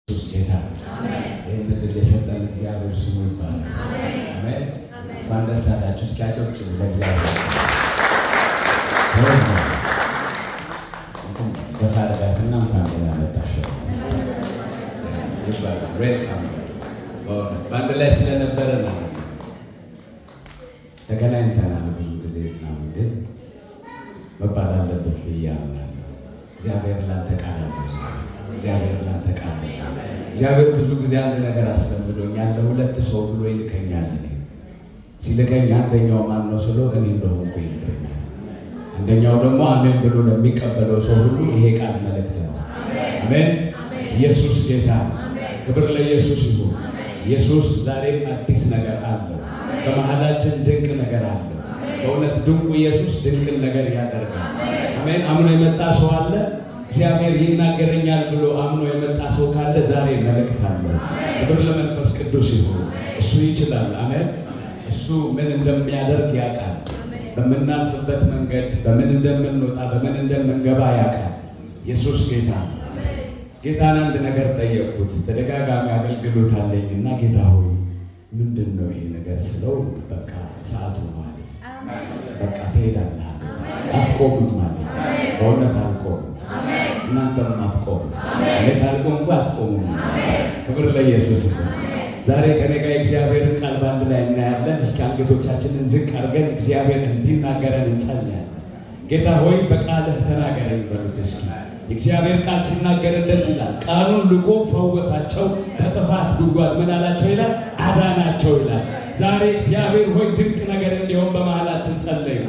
ኢየሱስ ጌታ አሜን። ይህን የሰጠን እግዚአብሔር ስሙ ይባላል። አሜን። እንኳን ደስ አላችሁ። እስኪ አጨብጭቡ ለእግዚአብሔር። ገፋ አድርጋትና እንኳን ደህና መጣሽ ይባላል። በአንድ ላይ ስለነበረ ነው ተገናኝተናል ብዙ ጊዜ ምናምን፣ ግን መባል አለበት ብዬ አምናለሁ። እግዚአብሔር ላንተ ቃል አለው። እግዚአብሔር ላንተ ቃል አለው። እግዚአብሔር ብዙ ጊዜ አንድ ነገር አስለምዶኛል። ለሁለት ሰው ብሎ ይልከኛል። ሲልከኝ አንደኛው ማን ነው ስለው እኔ እንደሆንኩ ይልከኛል። አንደኛው ደግሞ አሜን ብሎ ለሚቀበለው ሰው ሁሉ ይሄ ቃል መልእክት ነው። አሜን። ኢየሱስ ጌታ ነው። ክብር ለኢየሱስ ይሁን። ኢየሱስ ዛሬም አዲስ ነገር አለው። በመሃላችን ድንቅ ነገር አለ። በእውነት ድንቁ ኢየሱስ ድንቅን ነገር ያደርጋል። አሜን። አምኖ የመጣ ሰው አለ። እግዚአብሔር ይናገረኛል ብሎ አምኖ የመጣ ሰው ካለ ዛሬ መልእክት አለ። ክብር ለመንፈስ ቅዱስ ይሁን። እሱ ይችላል። አሜን። እሱ ምን እንደሚያደርግ ያውቃል። በምናልፍበት መንገድ በምን እንደምንወጣ በምን እንደምንገባ ያውቃል። ኢየሱስ ጌታ ነው። ጌታን አንድ ነገር ጠየቅኩት። ተደጋጋሚ አገልግሎት አለኝና ጌታ ሆይ ምንድን ነው ይሄ ነገር ስለው፣ በቃ ሰዓቱ ማለት በቃ ትሄዳለህ፣ አትቆምም ማለት። በእውነት አልቆምም፣ እናንተም አትቆምም። እኔ ካልቆምኩ አትቆሙም። ክብር ለኢየሱስ። ዛሬ ከኔ ጋር እግዚአብሔርን ቃል በአንድ ላይ እናያለን። እስኪ አንገቶቻችንን ዝቅ አድርገን እግዚአብሔር እንዲናገረን እንጸልያለን። ጌታ ሆይ በቃልህ ተናገረኝ በሉት እስኪ። እግዚአብሔር ቃል ሲናገር እንደዚህ ይላል፣ ቃሉን ልኮ ፈወሳቸው፣ ከጥፋት ጉድጓድ ምን አላቸው ይላል? አዳናቸው ይላል። ዛሬ እግዚአብሔር ሆይ ድንቅ ነገር እንዲሆን በመሃላችን ጸለይኩ።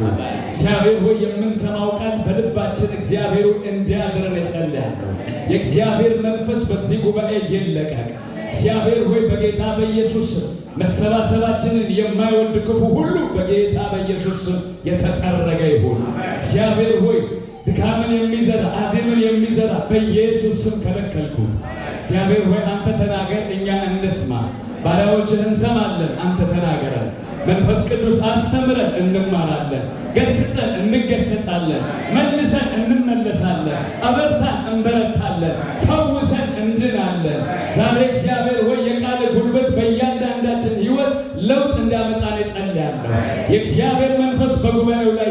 እግዚአብሔር ሆይ የምንሰማው ቃል በልባችን እግዚአብሔር እንዲያድረን እጸልያለሁ። የእግዚአብሔር መንፈስ በዚህ ጉባኤ ይለቀቅ። እግዚአብሔር ሆይ በጌታ በኢየሱስ መሰባሰባችንን የማይወድ ክፉ ሁሉ በጌታ በኢየሱስ የተጠረገ ይሁን። እግዚአብሔር ሆይ ድካምን የሚዘራ አዜምን የሚዘራ በኢየሱስ ስም ከለከልኩት። እግዚአብሔር ሆይ አንተ ተናገር፣ እኛ እንስማ። ባሪያዎችህ እንሰማለን፣ አንተ ተናገረን። መንፈስ ቅዱስ አስተምረን፣ እንማራለን። ገስጸን፣ እንገሰጻለን። መልሰን፣ እንመለሳለን። አበርታን፣ እንበረታለን። ፈውሰን፣ እንድናለን። ዛሬ እግዚአብሔር ሆይ የቃል ጉልበት በእያንዳንዳችን ሕይወት ለውጥ እንዲያመጣን እጸልያለሁ። የእግዚአብሔር መንፈስ በጉባኤው ላይ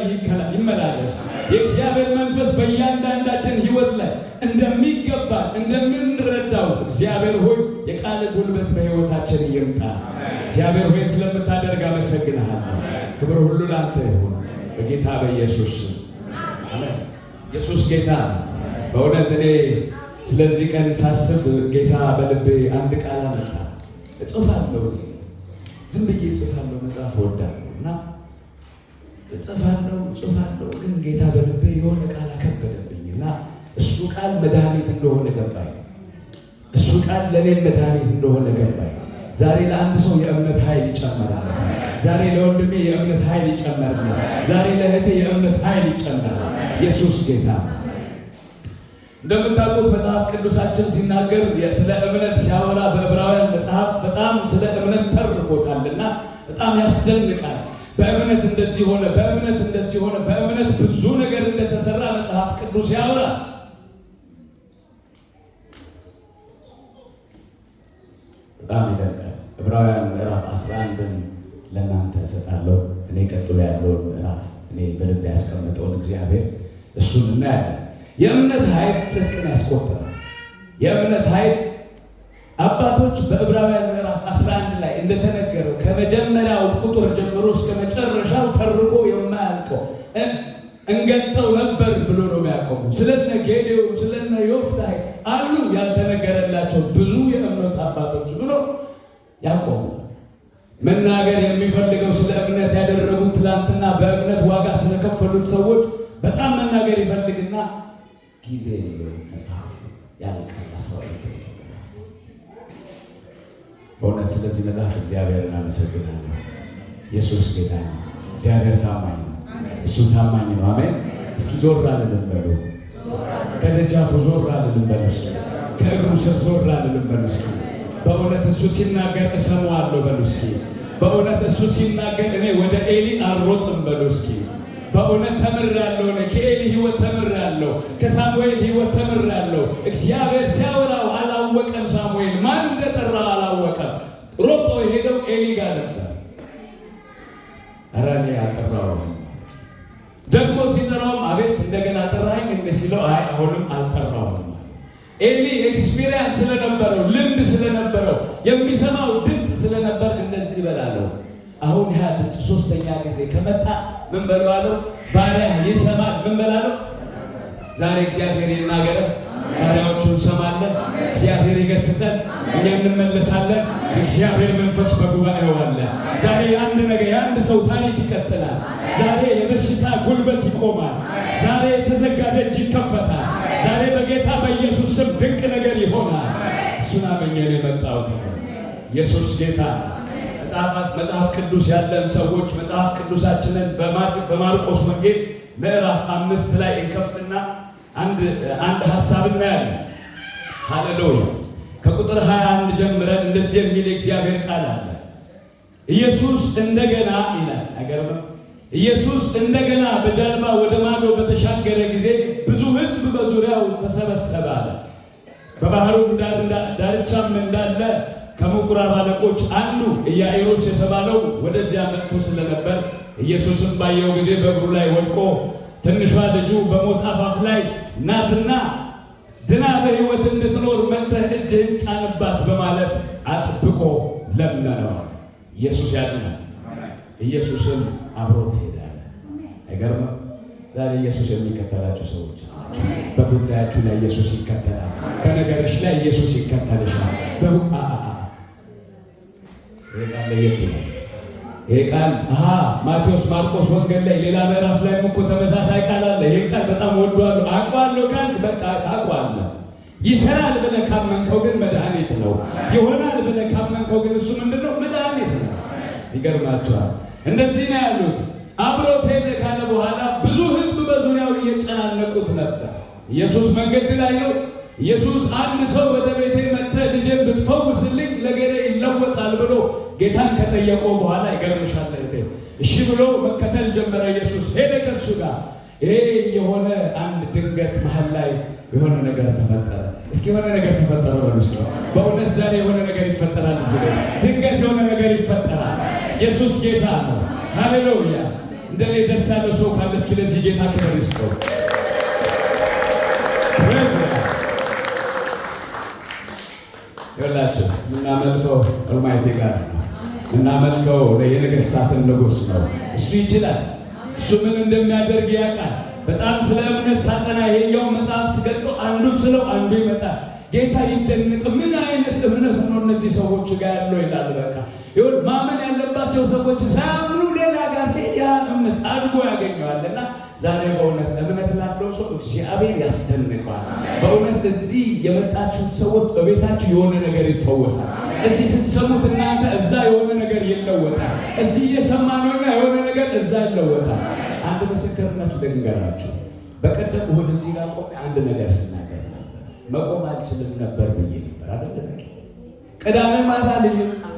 ይመላለስ። የእግዚአብሔር መንፈስ በእያንዳንዳችን ሕይወት ላይ እንደሚገባ እንደምንረዳው እግዚአብሔር ሆይ የቃል ጉልበት በሕይወታችን ይምጣ። እግዚአብሔር ሆይ ስለምታደርግ አመሰግንሃለሁ። ክብር ሁሉ ለአንተ ይሁን በጌታ በኢየሱስ አሜን። ኢየሱስ ጌታ። በእውነት እኔ ስለዚህ ቀን ሳስብ ጌታ በልቤ አንድ ቃል አመጣ። እጽፋለሁ፣ ዝም ብዬ እጽፋለሁ። መጽሐፍ እወዳለሁ እና እጽፋለሁ፣ ግን ጌታ በልቤ የሆነ ቃል አከበደብኝ እና እሱ ቃል መድኃኒት እንደሆነ ገባኝ። እሱ ቃል ለእኔም መድኃኒት እንደሆነ ገባኝ። ዛሬ ለአንድ ሰው የእምነት ኃይል ይጨመራል። ዛሬ ለወንድሜ የእምነት ኃይል ይጨመራል። ዛሬ ለእህቴ የእምነት ኃይል ይጨመራል። ኢየሱስ ጌታ። እንደምታውቁት መጽሐፍ ቅዱሳችን ሲናገር ስለ እምነት ሲያወራ በዕብራውያን መጽሐፍ በጣም ስለ እምነት ተርኮታልና በጣም ያስደንቃል። በእምነት እንደዚህ ሆነ፣ በእምነት እንደዚህ ሆነ፣ በእምነት ብዙ ነገር እንደተሰራ መጽሐፍ ቅዱስ ያወራል። በጣም ይደንቃል። ዕብራውያን ምዕራፍ 11ን ለእናንተ እሰጣለሁ። እኔ ቀጥሎ ያለውን ምዕራፍ እኔ በልብ ያስቀምጠውን እግዚአብሔር እሱን እናያለን። የእምነት ኃይል ጽድቅን ያስቆጥራል። የእምነት ኃይል አባቶች በዕብራውያን ምዕራፍ 11 ላይ እንደተነገረው ከመጀመሪያው ቁጥር ጀምሮ እስከ መጨረሻው ተርኮ የማያልቀው እንገልጠው ነበር ብሎ ነው የሚያቆሙ። ስለነ ጌዴዎን ስለነ ዮፍታሔ አሉ ያልተነገረላቸው ብዙ የእምነት አባቶች ብሎ ያቆሙ። መናገር የሚፈልገው ስለ እምነት ያደረጉት ትላንትና በእምነት ዋጋ ስለከፈሉት ሰዎች በጣም መናገር ይፈልግና ጊዜ መጽሐፍ ያልቃል። በእውነት ስለዚህ መጽሐፍ እግዚአብሔርን አመሰግናለሁ። ኢየሱስ ጌታ ነው። እግዚአብሔር ታማኝ ነው። እሱ ታማኝ ነው። አሜን። እስኪ ዞር አልልም በሉ። ከደጃፉ ዞር አልልም በሉ። እስኪ ከእግሩ ስር ዞር አልልም በሉ። እስኪ በእውነት እሱ ሲናገር እሰማዋለሁ በሉ። እስኪ በእውነት እሱ ሲናገር እኔ ወደ ኤሊ አልሮጥም በሉ። እስኪ በእውነት ተምሬያለሁ። እኔ ከኤሊ ሕይወት ተምሬያለሁ። ከሳሙኤል ሕይወት ተምሬያለሁ። እግዚአብሔር ሲያወራው አላውቅም አላወቀም። ሳሙኤል ማን እንደጠራ አላወቀም። ሮጦ ሄደው ኤሊ ጋር ነበር። ኧረ እኔ አልጠራሁም። ደግሞ ሲጠራውም አቤት እንደገና ጠራኸኝ እንደ ሲለው አይ አሁንም አልጠራሁም። ኤሊ ኤክስፒሪየንስ ስለነበረው ልምድ ስለነበረው የሚሰማው ድምፅ ስለነበር እንደዚህ ይበላለው። አሁን ያ ድምፅ ሶስተኛ ጊዜ ከመጣ ምን በለዋለው? ባሪያ ይሰማል። ምን በላለው? ዛሬ እግዚአብሔር ይናገረን። ባሪያዎቹን እንሰማለን። እግዚአብሔር ይገስጸን። እኛ እንመለሳለን። እግዚአብሔር መንፈስ በጉባኤው አለ። ዛሬ አንድ ነገር የአንድ ሰው ታሪክ ይቀጥላል። ዛሬ የበሽታ ጉልበት ይቆማል። ዛሬ የተዘጋ ደጅ ይከፈታል። ዛሬ በጌታ በኢየሱስ ስም ድንቅ ነገር ይሆናል። እሱን አመኘ ነው የመጣሁት። ኢየሱስ ጌታ። መጽሐፍ ቅዱስ ያለን ሰዎች መጽሐፍ ቅዱሳችንን በማርቆስ ወንጌል ምዕራፍ 5 ላይ እንከፍትና አንድ ሐሳብ እናያለን። ሃሌሉያ። ከቁጥር 21 ጀምረን እንደዚህ የሚል የእግዚአብሔር ቃል አለ። ኢየሱስ እንደገና ይላል። አይገርምም? ኢየሱስ እንደገና በጀልባ ወደ ማዶ በተሻገረ ጊዜ ብዙ ሕዝብ በዙሪያው ተሰበሰበ አለ። በባህሩ ዳርቻም እንዳለ ከምኵራብ አለቆች አንዱ ኢያኢሮስ የተባለው ወደዚያ መጥቶ ስለነበር ኢየሱስም ባየው ጊዜ በእግሩ ላይ ወድቆ ትንሿ ልጁ በሞት አፋፍ ላይ ናትና ድና በሕይወት እንድትኖር መጥተህ እጅህን ጫንባት በማለት አጥብቆ ለመነው። ኢየሱስ ያድናል። ኢየሱስም አብሮት ሄዳል። አይገርምም? ዛሬ ኢየሱስ የሚከተላችሁ ሰዎች በጉዳያችሁ ላይ ኢየሱስ ይከተላል። በነገርሽ ላይ ኢየሱስ ይከተልሻል። ይሄ ቃል ለየት ይላል። ይሄ ቃል ማቴዎስ ማርቆስ ወንጌል ላይ ሌላ ምዕራፍ ላይ እኮ ተመሳሳይ ቃል አለ። ይሄ ቃል በጣም ወዷለሁ። አውቀዋለሁ ካልክ በቃ ታውቀዋለህ። ይሰራል ብለህ ካመንከው ግን መድኃኒት ነው። ይሆናል ብለህ ካመንከው ግን እሱ ምንድነው? መድኃኒት ነው። ይገርማችኋል። እንደዚህ ነው ያሉት። አብሮት ሄደ ካለ በኋላ ብዙ ሕዝብ በዙሪያው እየጨናነቁት ነበር። ኢየሱስ መንገድ ላይ ነው። ኢየሱስ አንድ ሰው ወደ ቤቴ መጥተህ ልጄን ብትፈውስልኝ ነገሬ ይለወጣል ብሎ ጌታን ከጠየቀው በኋላ ይገርምሻል፣ እሺ ብሎ መከተል ጀመረ። ኢየሱስ ሄደ ከሱ ጋር። ይሄ የሆነ አንድ ድንገት መሀል ላይ የሆነ ነገር ተፈጠረ። እስኪ የሆነ ነገር ተፈጠረ በሉስ። በእውነት ዛሬ የሆነ ነገር ይፈጠራል። እዚህ ድንገት የሆነ ነገር ይፈጠራል። ኢየሱስ ጌታ ነው። ሃሌሉያ። እንደኔ ደስ ያለው ሰው ካለ እስኪ ለዚህ ጌታ ክብር ይስጠው። ይኸውላችሁ የምናመልከው ኦልማይቲ ጋር ነው። የምናመልከው የነገሥታትን ንጉሥ ነው። እሱ ይችላል። እሱ ምን እንደሚያደርግ ያውቃል። በጣም ስለ እምነት ሳጠና ይሄኛው መጽሐፍ ስገልጦ አንዱ ስለው አንዱ ይመጣል። ጌታ ይደንቅ። ምን አይነት እምነት ነው እነዚህ ሰዎች ጋር ያለው ይላል። በቃ ይሁን ማመን ያለባቸው ሰዎች ሳያምኑ ሌላ ጋር ሲሄድ ያን እምነት አድጎ ያገኘዋልና ዛሬ በእውነት እምነት ላለው ሰው እግዚአብሔር ያስደንቀዋል። በእውነት እዚህ የመጣችሁት ሰዎች በቤታችሁ የሆነ ነገር ይፈወሳል። እዚህ ስትሰሙት እናንተ እዛ የሆነ ነገር ይለወጣል። እዚህ እየሰማነውና የሆነ ነገር እዛ ይለወጣል። አንድ ምስክርነት ልንገራችሁ። በቀደም እሑድ እዚህ ጋር ቆሜ አንድ ነገር ስናገር ነበር። መቆም አልችልም ነበር ብዬ ነበር አይደል? ቅዳሜ ማታ ልጅ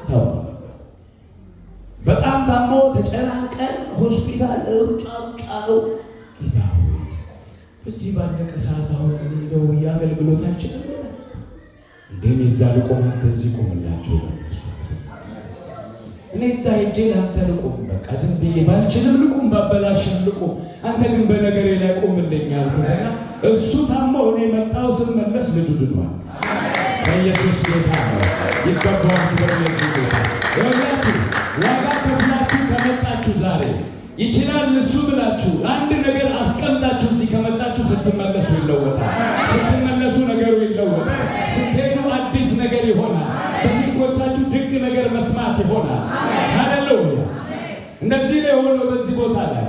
ተው በጣም ታሞ ተጨናንቀን ሆስፒታል ሩጫ ነው። ጌታ ሆይ በዚህ ባለቀ ሰዓት አሁን እንደው ያገልግሎታችን እንደኔ እዛ ልቆም አንተ እዚህ ቆምላችሁ እኔ እዛ ሄጄ ለአንተ ልቆም በቃ ዝም ብዬ ባልችልም ልቆም ባበላሽም ልቆም አንተ ግን በነገሬ ላይ ቆምልኝ አልኩትና እሱ ታሞ እኔ መጣሁ። ስመለስ ልጁ ድኗል። በኢየሱስ ጌታ ነው። ይገባዋል። በኢየሱስ ጌታ ይወላችሁ ዋጋ ከፍላችሁ ከመጣችሁ ዛሬ ይችላል እሱ ብላችሁ አንድ ነገር አስቀምጣችሁ እዚህ ከመጣችሁ ስትመለሱ ይለወጣል። ስትመለሱ ነገሩ ይለወጣል። ስትሄዱ አዲስ ነገር ይሆናል። በስልኮቻችሁ ድንቅ ነገር መስማት ይሆናል። ሃሌሉያ። እንደዚህ ነው የሆነው። በዚህ ቦታ ላይ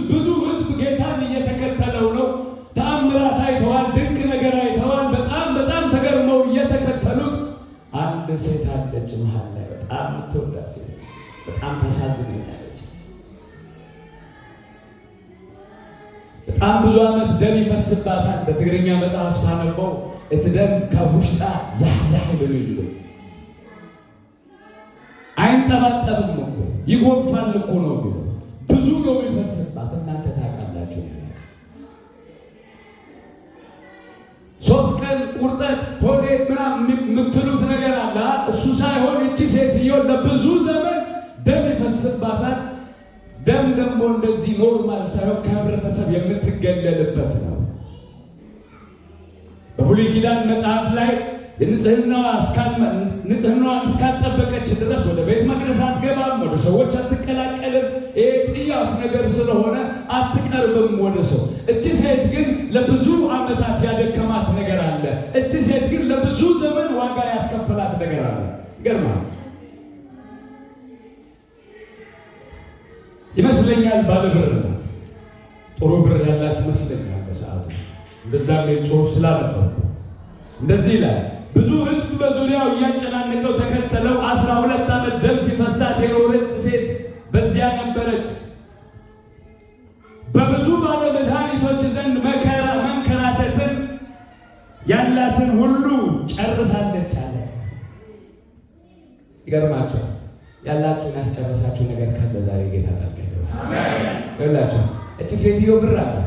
ብዙ ሕዝብ ጌታን እየተከተለው ነው። ተአምራት አይተዋል። ድንቅ ነገር አይተዋል። በጣም ተገርመው እየተከተሉት አንድ ሴት አለች መሀል ላይ በጣም የምትወዳት ሴት በጣም ታሳዝነኛለች። በጣም ብዙ ዓመት ደም ይፈስባታል። በትግርኛ መጽሐፍ ሳነበው እትደም ከውሽጣ ዛህዛህ በሚይዙ አይንጠባጠብም እኮ ይጎርፋል እኮ ነው ብሎ ብዙ ነው የሚፈስባት። እናንተ ታውቃላችሁ። 3 ማህፀን ቁርጠት፣ ሆዴ ምናምን የምትሉት ነገር አለ። እሱ ሳይሆን እቺ ሴትዮ ለብዙ ዘመን ደም ይፈስባታል። ደም ደግሞ እንደዚህ ኖርማል ሳይሆን ከህብረተሰብ የምትገለልበት ነው። በብሉይ ኪዳን መጽሐፍ ላይ ንጽህናዋን እስካልጠበቀች ድረስ ወደ ቤተ መቅደስ አትገባም፣ ወደ ሰዎች አትቀላቀልም። ይሄ ጽያፍ ነገር ስለሆነ አትቀርብም ወደ ሰው። እቺ ሴት ግን ለብዙ ዓመታት ያደከማት ነገር አለ። እቺ ሴት ግን ለብዙ ዘመን ዋጋ ያስከፈላት ነገር አለ። ይገርማል ይመስለኛል። ባለ ብር ናት፣ ጥሩ ብር ያላት ይመስለኛል በሰዓቱ። እንደዛም ጽሑፍ ስላነበብኩ እንደዚህ ይላል። ብዙ ሕዝብ በዙሪያው እያጨናነቀው ተከተለው። 12 ዓመት ደም ሲፈሳት የኖረች ሴት በዚያ ነበረች። በብዙ ባለ መድኃኒቶች ዘንድ መንከራተትን ያላትን ሁሉ ጨርሳለች አለ። ይገርማችኋል። ያላችሁን ያስጨረሳችሁ ነገር ካለ ዛሬ ጌታ ታውቃለህ። አሜን። ይላችሁ እቺ ሴትዮ ብር አላት።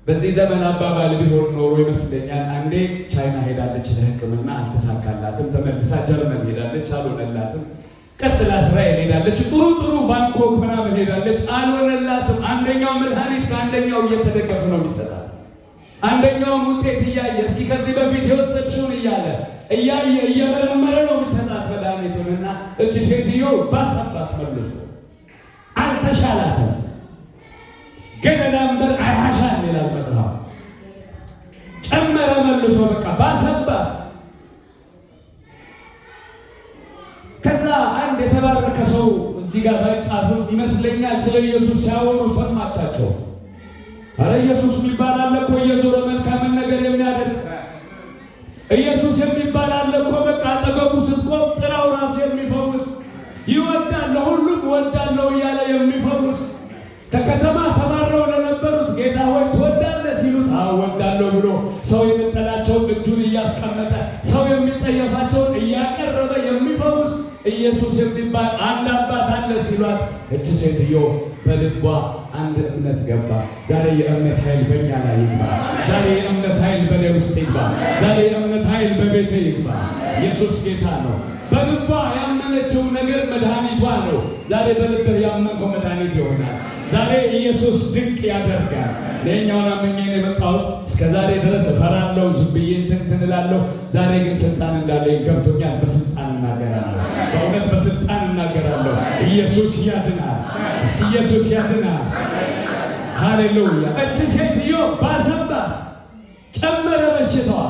በዚህ ዘመን አባባል ቢሆን ኖሮ ይመስለኛል አንዴ ቻይና ሄዳለች ለሕክምና አልተሳካላትም። ተመልሳ ጀርመን ሄዳለች አልሆነላትም። ቀጥላ እስራኤል ሄዳለች። ጥሩ ባንኮክ ምናምን ሄዳለች አልሆነላትም። አንደኛው መድኃኒት ከአንደኛው እየተደገፈ ነው የሚሰጣት። አንደኛውን ውጤት እያየ እስኪ ከዚህ በፊት የወሰድሽውን እያየ እየመረመረ ነው የሚሰጣት መድኃኒቱንና እቺ ሴትዮ ባሰባት መልሶ አልተሻላትም። ገደዳንበር አይሃሻን ይላል መጽሐፍ። ጨመረ መልሶ በቃ ባሰባት። ከዛ አንድ የተባረከ ሰው እዚህ ጋር ባይጻፍም ይመስለኛል ስለ ኢየሱስ ሲያወሩ ሰማቻቸው። አረ ኢየሱስ የሚባል አለ እኮ እየዞረ መልካምን ነገር የሚያደርግ ኢየሱስ የሚባል አለ እኮ በቃ አጠገቡ ስትቆም ጥራው ራሱ የሚፈውስ ይወዳል፣ ለሁሉም ወዳለው እያለ የሚፈውስ ከከተማ ተባረው ለነበሩት ጌታ ሆይ ትወዳለህ ሲሉት አዎ ወዳለሁ ብሎ ሰው የመጠላቸውን እጁን እያስቀመጠ ሰው የሚጠየፋቸውን እያቀረበ የሚፈውስ ኢየሱስ የሚባል አንድ አባት አለ ሲሏት እቺ ሴትዮ በልቧ አንድ እምነት ገባ። ዛሬ የእምነት ኃይል በእኛ ላይ ይግባ። ዛሬ የእምነት ኃይል በኔ ውስጥ ይግባ። ዛሬ የእምነት ኃይል በቤቴ ይግባ። ኢየሱስ ጌታ ነው። በልቧ ያመነችው ነገር መድኃኒቷ ነው። ዛሬ በልብህ ያመንከው መድኃኒት ይሆናል። ዛሬ ኢየሱስ ድንቅ ያደርጋል። ለኛውን አመኘ ነው የመጣሁት። እስከ ዛሬ ድረስ እፈራለሁ፣ ዝም ብዬ እንትን እላለሁ። ዛሬ ግን ስልጣን እንዳለኝ ገብቶኛል። በስልጣን እናገራለሁ። በእውነት በስልጣን እናገራለሁ። ኢየሱስ ያድናል። እስቲ ኢየሱስ ያድናል። ሃሌሉያ። እቺ ሴትዮ ባሰባት፣ ጨመረ በሽታዋ፣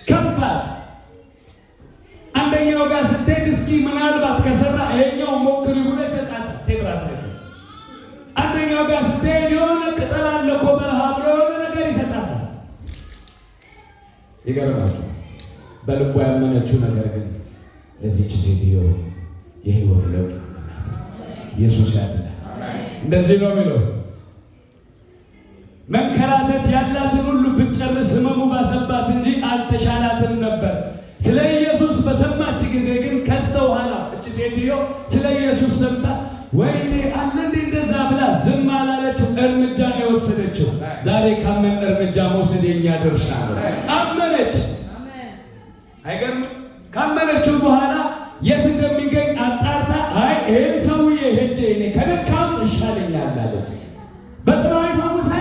ከባድ። አንደኛው ጋር ስትሄድ እስኪ ምናልባት ከሰራ ይሄኛው ሞክሪ ብሎ ይሰጣል ቴድራስ። አንደኛው ጋር ስትሄድ የሆነ ቅጠል አለ እኮ በረሃ ብሎ የሆነ ነገር ይሰጣል። ይገርማችሁ። በልቧ ያመነችው ነገር ግን ለዚህች ሴትዮ የህይወት ለውጥ ኢየሱስ ያድናል። እንደዚህ ነው የሚለው፣ መንከራተት ያላትን ሁሉ ብትጨርስ ህመሙ ባሰባት እንጂ አልተሻላትም ነበር። ስለ ኢየሱስ በሰማች ጊዜ ግን ከስተኋላ እቺ ሴትዮ ስለ ኢየሱስ ሰምታ ወይኔ አለ እንዴ እንደዛ ብላ ዝም አላለችም። እርምጃ ነው የወሰደችው። ዛሬ ካመን እርምጃ መውሰድ የኛ ድርሻ ነው። አመነች። አይገርም? ካመነችው በኋላ የት እንደሚገኝ አጣርታ አይ ይሄን ሰውዬ ሄጄ እኔ ከነካው ይሻለኛል አለች። በጥራዊ ፈውሳ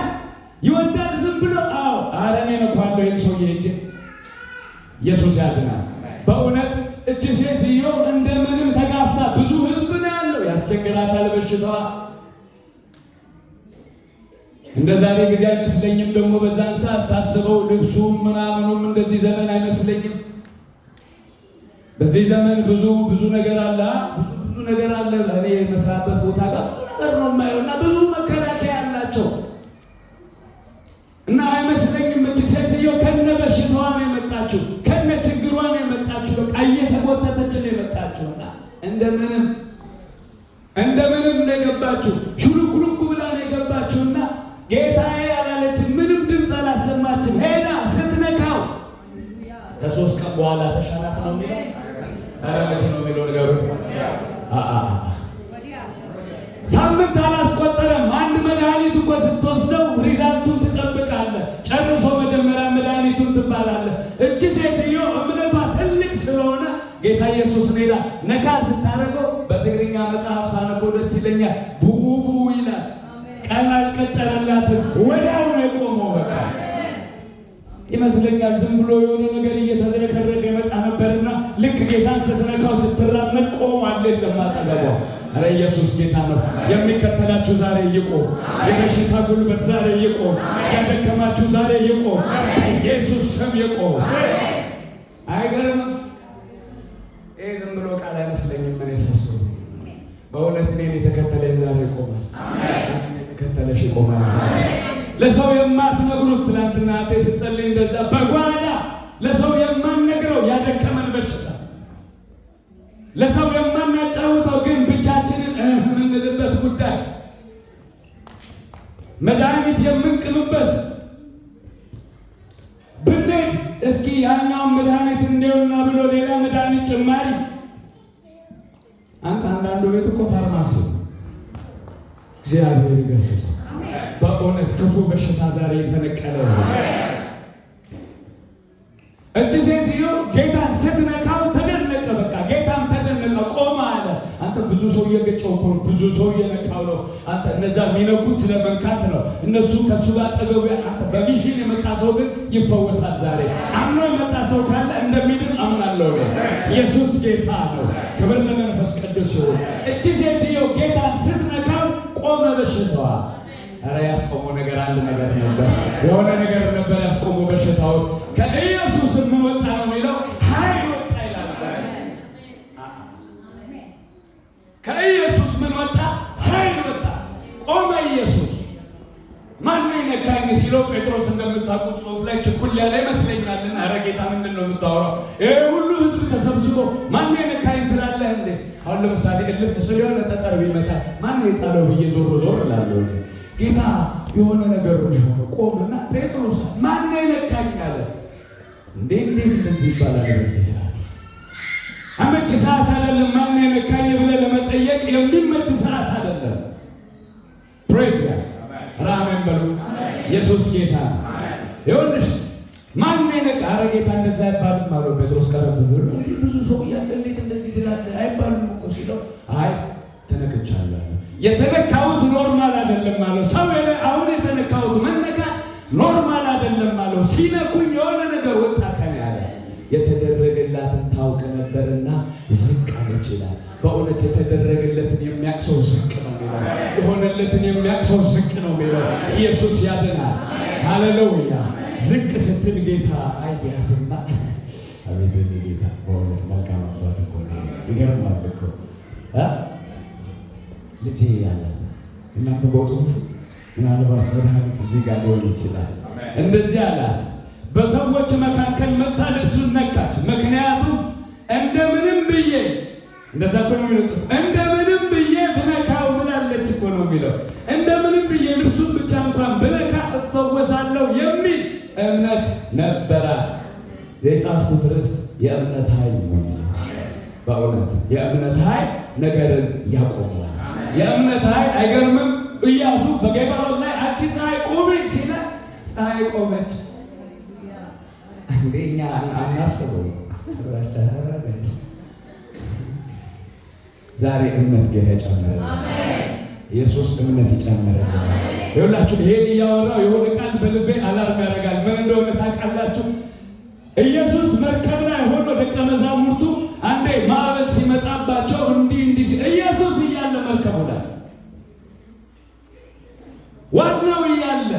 ይወዳል ዝም ብሎ አዎ አረኔ ነው ኳለው ይሄን ሰውዬ ሄጄ። ኢየሱስ ያድናል። በእውነት እቺ ሴትዮ እንደምንም ተጋፍታ፣ ብዙ ህዝብ ነው ያለው፣ ያስቸግራታል በሽታዋ። እንደ ዛሬ ጊዜ አይመስለኝም። ደግሞ በዛን ሰዓት ሳስበው ልብሱም ምናምኑም እንደዚህ ዘመን አይመስለኝም። በዚህ ዘመን ብዙ ነገር አለ፣ ብዙ ነገር አለ። እኔ መስራበት ቦታ ጋር ነገር ነው የማየው እና ብዙ መከላከያ አላቸው እና አይመስለኝም እቺ ሴትዮ ከነ በሽታዋ ነው የመጣችው፣ ከነ ችግሯ ነው የመጣችው። በቃ እየተጎተተች ነው የመጣችው እና እንደምንም እንደገባችው ሹሉኩሉኩ ብላ ነው የገባችውና ጌታዬ ያላለችም፣ ምንም ድምፅ አላሰማችም። ሄዳ ስትነካው ከ3 ቀን በኋላ ተሻላት ነው የሚለው። ኧረ መቼ ነው የሚለው ነገሩ? ሳምንት አላስቆጠረም። አንድ መድኃኒት እኮ ስትወስደው ሪዛልቱን ትጠብቃለህ። ጨርሶ መጀመሪያ ጌታ ኢየሱስ ኔዳ ነካ ስታረገው በትግርኛ መጽሐፍ ሳነበው ደስ ይለኛል። ቡቡ ይላል። ቀን አልቀጠረላትም፣ ወዲያው ነው የቆመው። በቃ ይመስለኛል ዝም ብሎ የሆነ ነገር እየተዝረከረከ የመጣ ነበርና ልክ ጌታን ስትነካው ስትራመድ ቆሟል። ለማጠገቧ አረ ኢየሱስ ጌታ ነው። የሚከተላችሁ ዛሬ ይቆም። የበሽታ ጉልበት ዛሬ ይቆም። ያደከማችሁ ዛሬ ይቆም። ኢየሱስ ስም ይቆም። አይገርምም? ይሄ ዝም ብሎ ቃል አይመስለኝም። ምን ያሳስቡ በእውነት እኔን የተከተለኝ ዛሬ ይቆማል። የተከተለሽ ይቆማል። ለሰው የማትነግሩት ትናንትና አቴ ስትጸልይ እንደዛ በጓዳ ለሰው የማንነግረው ያደከመን በሽታ ለሰው የማናጫውተው ግን ብቻችንን የምንልበት ጉዳይ መድኃኒት የምንቅምበት ብንሄድ እስኪ ያኛውን መድኃኒት እንደውና ብሎ ሌላ መድኃኒት ጭማሪ አንዳንዱ ቤት እኮ ፋርማሲ እግዚአብሔር ይገስጸው። በእውነት ክፉ በሽታ ዛሬ የተነቀለ እቺ ሴትዮ ጌታን ስትነካው ተደነቀ። በቃ ጌታም ተደነቀ፣ ቆመ አለ። አንተ ብዙ ሰው እየገጨው እኮ ነው፣ ብዙ ሰው እየነካው ነው። አንተ እነዛ የሚነኩት ስለመንካት ነው። እነሱ ከሱ ጋር ጠገቡ። አንተ በሚሽን የመጣ ሰው ግን ይፈወሳል። ዛሬ አምኖ የመጣ ሰው ካለ እንደሚድን አምናለሁ። ኢየሱስ ጌታ ነው። ክብር ለመንፈስ ቅዱስ ይሁን። እቺ ሴትዮ ጌታን ስትነካው ቆመ በሽታዋ። አረ ያስቆመው ነገር አንድ ነገር ነበር፣ የሆነ ነገር ነበር ያስቆመው በሽታው። ከኢየሱስ ምን ወጣ ነው የሚለው? ኃይል ወጣ ይላል። ከኢየሱስ ምን ወጣ? ኃይል ወጣ። ቆመ ኢየሱስ። ማን ነካኝ ሲለው ጴጥሮስ እንደምታውቁት ጽሑፍ ላይ ችኩል ያለ ይመስለኛልና፣ አረ ጌታ ምንድን ነው የምታወራው? ይሄ ሁሉ ህዝብ ተሰብስቦ ማን ነካኝ ትላለህ እንዴ? አሁን ለምሳሌ እልፍ ስለሆነ ጠጠር ቢመታ ማን የጣለው ብዬ ዞር ዞር እላለሁ። ጌታ የሆነ ነገር ነው የሆነው። ቆመና ጴጥሮስ ማን ነካኝ አለ። እንዴት እንደዚህ ይባላል? በዚህ ሰዓት አመች ሰዓት አይደለም። ማን ነካኝ ብለህ ለመጠየቅ የሚመች ሰዓት አይደለም። ፕሬዝ ጋድ ራመን በሉ። ኢየሱስ ጌታ ነው። ይኸውልሽ ማን ነካ? ኧረ ጌታ እንደዛ አይባልም አለው ጴጥሮስ። ቀረብ ብሎ ብዙ ሰው እያለ እንዴት እንደዚህ ትላለህ? አይባልም እኮ ሲለው አይ ተነክቻለሁ። የተነካሁት ኖርማል አይደለም አለው። ሰው አሁን የተነካሁት መነካት ኖርማል አይደለም አለው። ሲነኩኝ የሆነ ነገር ወጣ ከኔ አለ። የተደረገላትን ታውቅ ነበርና ዝቅ አለች ይላል። በእውነት የተደረገለትን የሚያቅሰው ዝቅ ነው የሚለው። የሆነለትን የሚያቅሰው ዝቅ ነው የሚለው። ኢየሱስ ያድናል። ሃሌሉያ። ዝቅ ስትል ጌታ አያትና አቤት ጌታ በእውነት መልካም አባት እኮ ነው። ይገርማል እኮ ልጄ ያለ እናንተ በጽሁፍ ምናልባት መድኃኒት እዚህ ጋር ሊሆን ይችላል። እንደዚህ አላት። በሰዎች መካከል መጥታ ልብሱን ነካች። ምክንያቱም እንደምንም ብዬ እንደዛ እኮ ነው የሚለው ጽሁፍ። እንደምንም ብዬ ብነካው ብላለች እኮ ነው የሚለው። እንደምንም ብዬ ልብሱን ብቻ እንኳን ብነካ እፈወሳለሁ የሚል እምነት ነበራት። የጻፍኩት ርዕስ የእምነት ኃይል ነው። በእውነት የእምነት ኃይል ነገርን ያቆማል። የእምነት ኃይል አይገርምም? ኢያሱ በጌባሎን ላይ አንቺ ፀሐይ ቁሚ ሲላት ፀሐይ ቆመች። እንደኛ አናስበው ዛሬ እምነት ጌታ ጨመረ። ኢየሱስ እምነት ይጨምራል። ይኸውላችሁ ይሄን እያወራው የሆነ ቃል በልቤ አላርም ያደርጋል። ምን እንደሆነ ታውቃላችሁ? ኢየሱስ መርከብ ላይ ሆኖ ደቀ መዛሙርቱ አንዴ ማዕበል ሲመጣባቸው እንዲህ ኢየሱስ እያለ መርከቡ ላይ ዋናው እያለ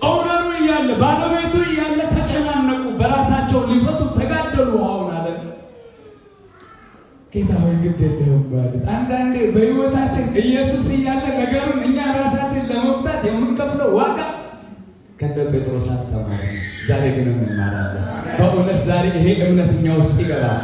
ኦነሩ እያለ ባለቤቱ እያለ ተጨናነቁ። በራሳቸው ሊፈቱ ተጋደሉ። አሁን አለ ጌታ ሆይ ግድ የለህም ማለት አንዳንዴ በሕይወታችን ኢየሱስ እያለ ነገሩን እኛ ራሳችን ለመፍታት የምንከፍለው ዋጋ ከነ ጴጥሮስ አታማሪ። ዛሬ ግን እንማራለን። በእውነት ዛሬ ይሄ እምነት እኛ ውስጥ ይገባል።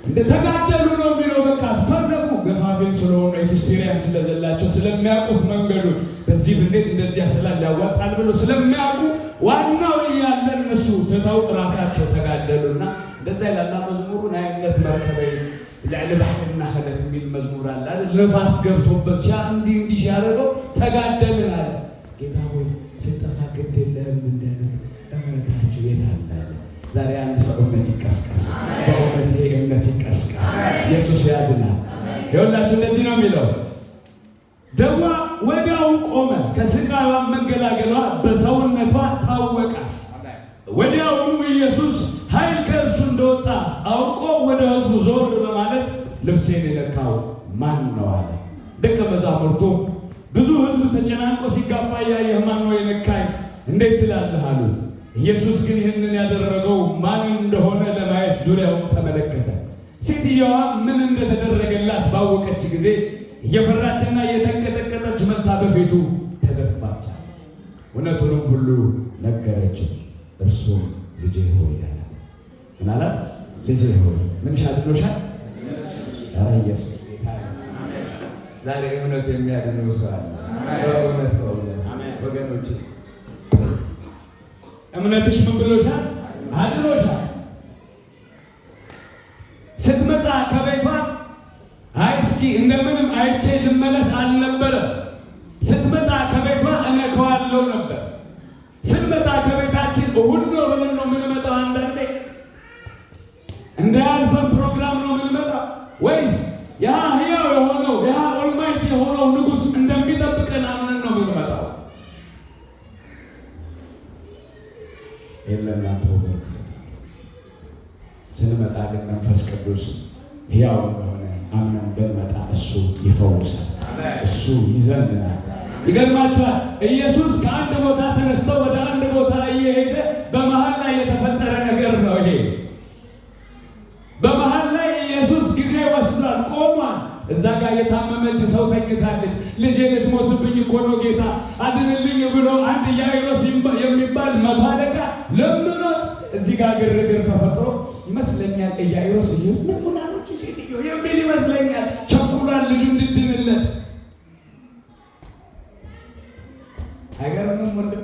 እንደ ተጋደሉ ነው የሚለው። በቃ ፈለጉ። ገፋፊም ስለሆነ ኤክስፒሪየንስ ስለዘላቸው ስለሚያውቁት መንገዱ በዚህ ብንሄድ እንደዚህ ያስላል ያዋጣል ብሎ ስለሚያውቁ ዋናው እያለ እነሱ ትተው ራሳቸው ተጋደሉና እንደዛ ይላልና መዝሙሩን አይነት መርከበይ ለዕለ ባህርና ኸለት የሚል መዝሙር አለ አይደል? ነፋስ ገብቶበት እንዲህ ሲያደርገው ተጋደልን አለ። ጌታ ሆይ ስጠፋ ግድ የለህም እንደነት እምነታችሁ የት አለ? ዛሬ አንድ ሰው እምነት ይቀስቀስ። በእውነት ይሄ እምነት ይቀስቀስ። ኢየሱስ ያድናል። ይኸውላችሁ እንደዚህ ነው የሚለው፣ ደሟ ወዲያው ቆመ፣ ከስቃይዋ መገላገሏ በሰውነቷ ታወቀ። ወዲያውኑ ኢየሱስ ኃይል ከእርሱ እንደወጣ አውቆ ወደ ሕዝቡ ዞር በማለት ልብሴን የነካው ማን ነው አለ። ደቀ መዛሙርቱ ብዙ ሕዝብ ተጨናንቆ ሲጋፋ ያየህ ማን ነው የነካኝ እንዴት ትላለህ አሉ። ኢየሱስ ግን ይህንን ያደረገው ማን እንደሆነ ለማየት ዙሪያውን ተመለከተ። ሴትየዋ ምን እንደተደረገላት ባወቀች ጊዜ እየፈራችና እየተንቀጠቀጠች መጥታ በፊቱ ተደፋች። እውነቱንም ሁሉ ነገረችው። እርሱም ልጄ ሆይ አላት። ምን አላት? ልጄ ሆይ ምን ሻድሎሻል? ኧረ ኢየሱስ ጌታ ነው። ዛሬ እምነት የሚያድነው ሰው አለ። በእውነት ወገኖች እምነትሽ ምን ብሎሻል? አድኖሻል። ስትመጣ ከቤቷ አይ እስኪ እንደምንም አይቼ ልመለስ አልነበረም። ስትመጣ ከቤቷ እነካዋለሁ ነበር። ስትመጣ ከቤታችን እሑድ ነው ብለን ነው የምንመጣው። አንዳንዴ እንዳያልፈን ፕሮግራም ነው የምንመጣው ወይስ ያ ሕያው የሆነው ያ ኦልማይቲ የሆነው ንጉሥ እንደሚጠብቀን አምነን ነው የምንመጣው? የለም ወገኖች፣ ስንመጣ ግን መንፈስ ቅዱስ ሕያው እንደሆነ አምነን ብንመጣ እሱ ይፈውሳል፣ እሱ ይዘንናል። ይገርማችኋል፣ ኢየሱስ ከአንድ ቦታ ተነስተው ወደ አንድ ቦታ እየሄደ በመሃል ላይ የተፈጠረ ነገር ነው ይሄ። በመሃል ላይ ኢየሱስ ጊዜ ወስዷል፣ ቆሟል። እዛ ጋር የታመመች ሰው ተኝታለች። ልጄ ልትሞትብኝ እኮ ነው ጌታ አድንልኝ ብሎ አንድ ኢያኢሮስ የሚባል መቶ አለቃ ለምኖ እዚህ ጋር ግርግር ተፈጥሮ ይመስለኛል ኢያኢሮስ ምናኖች ሴትዮ የሚል ይመስለኛል ቸኩሏል ልጁ እንድድንለት። አይገርምም ወንድም?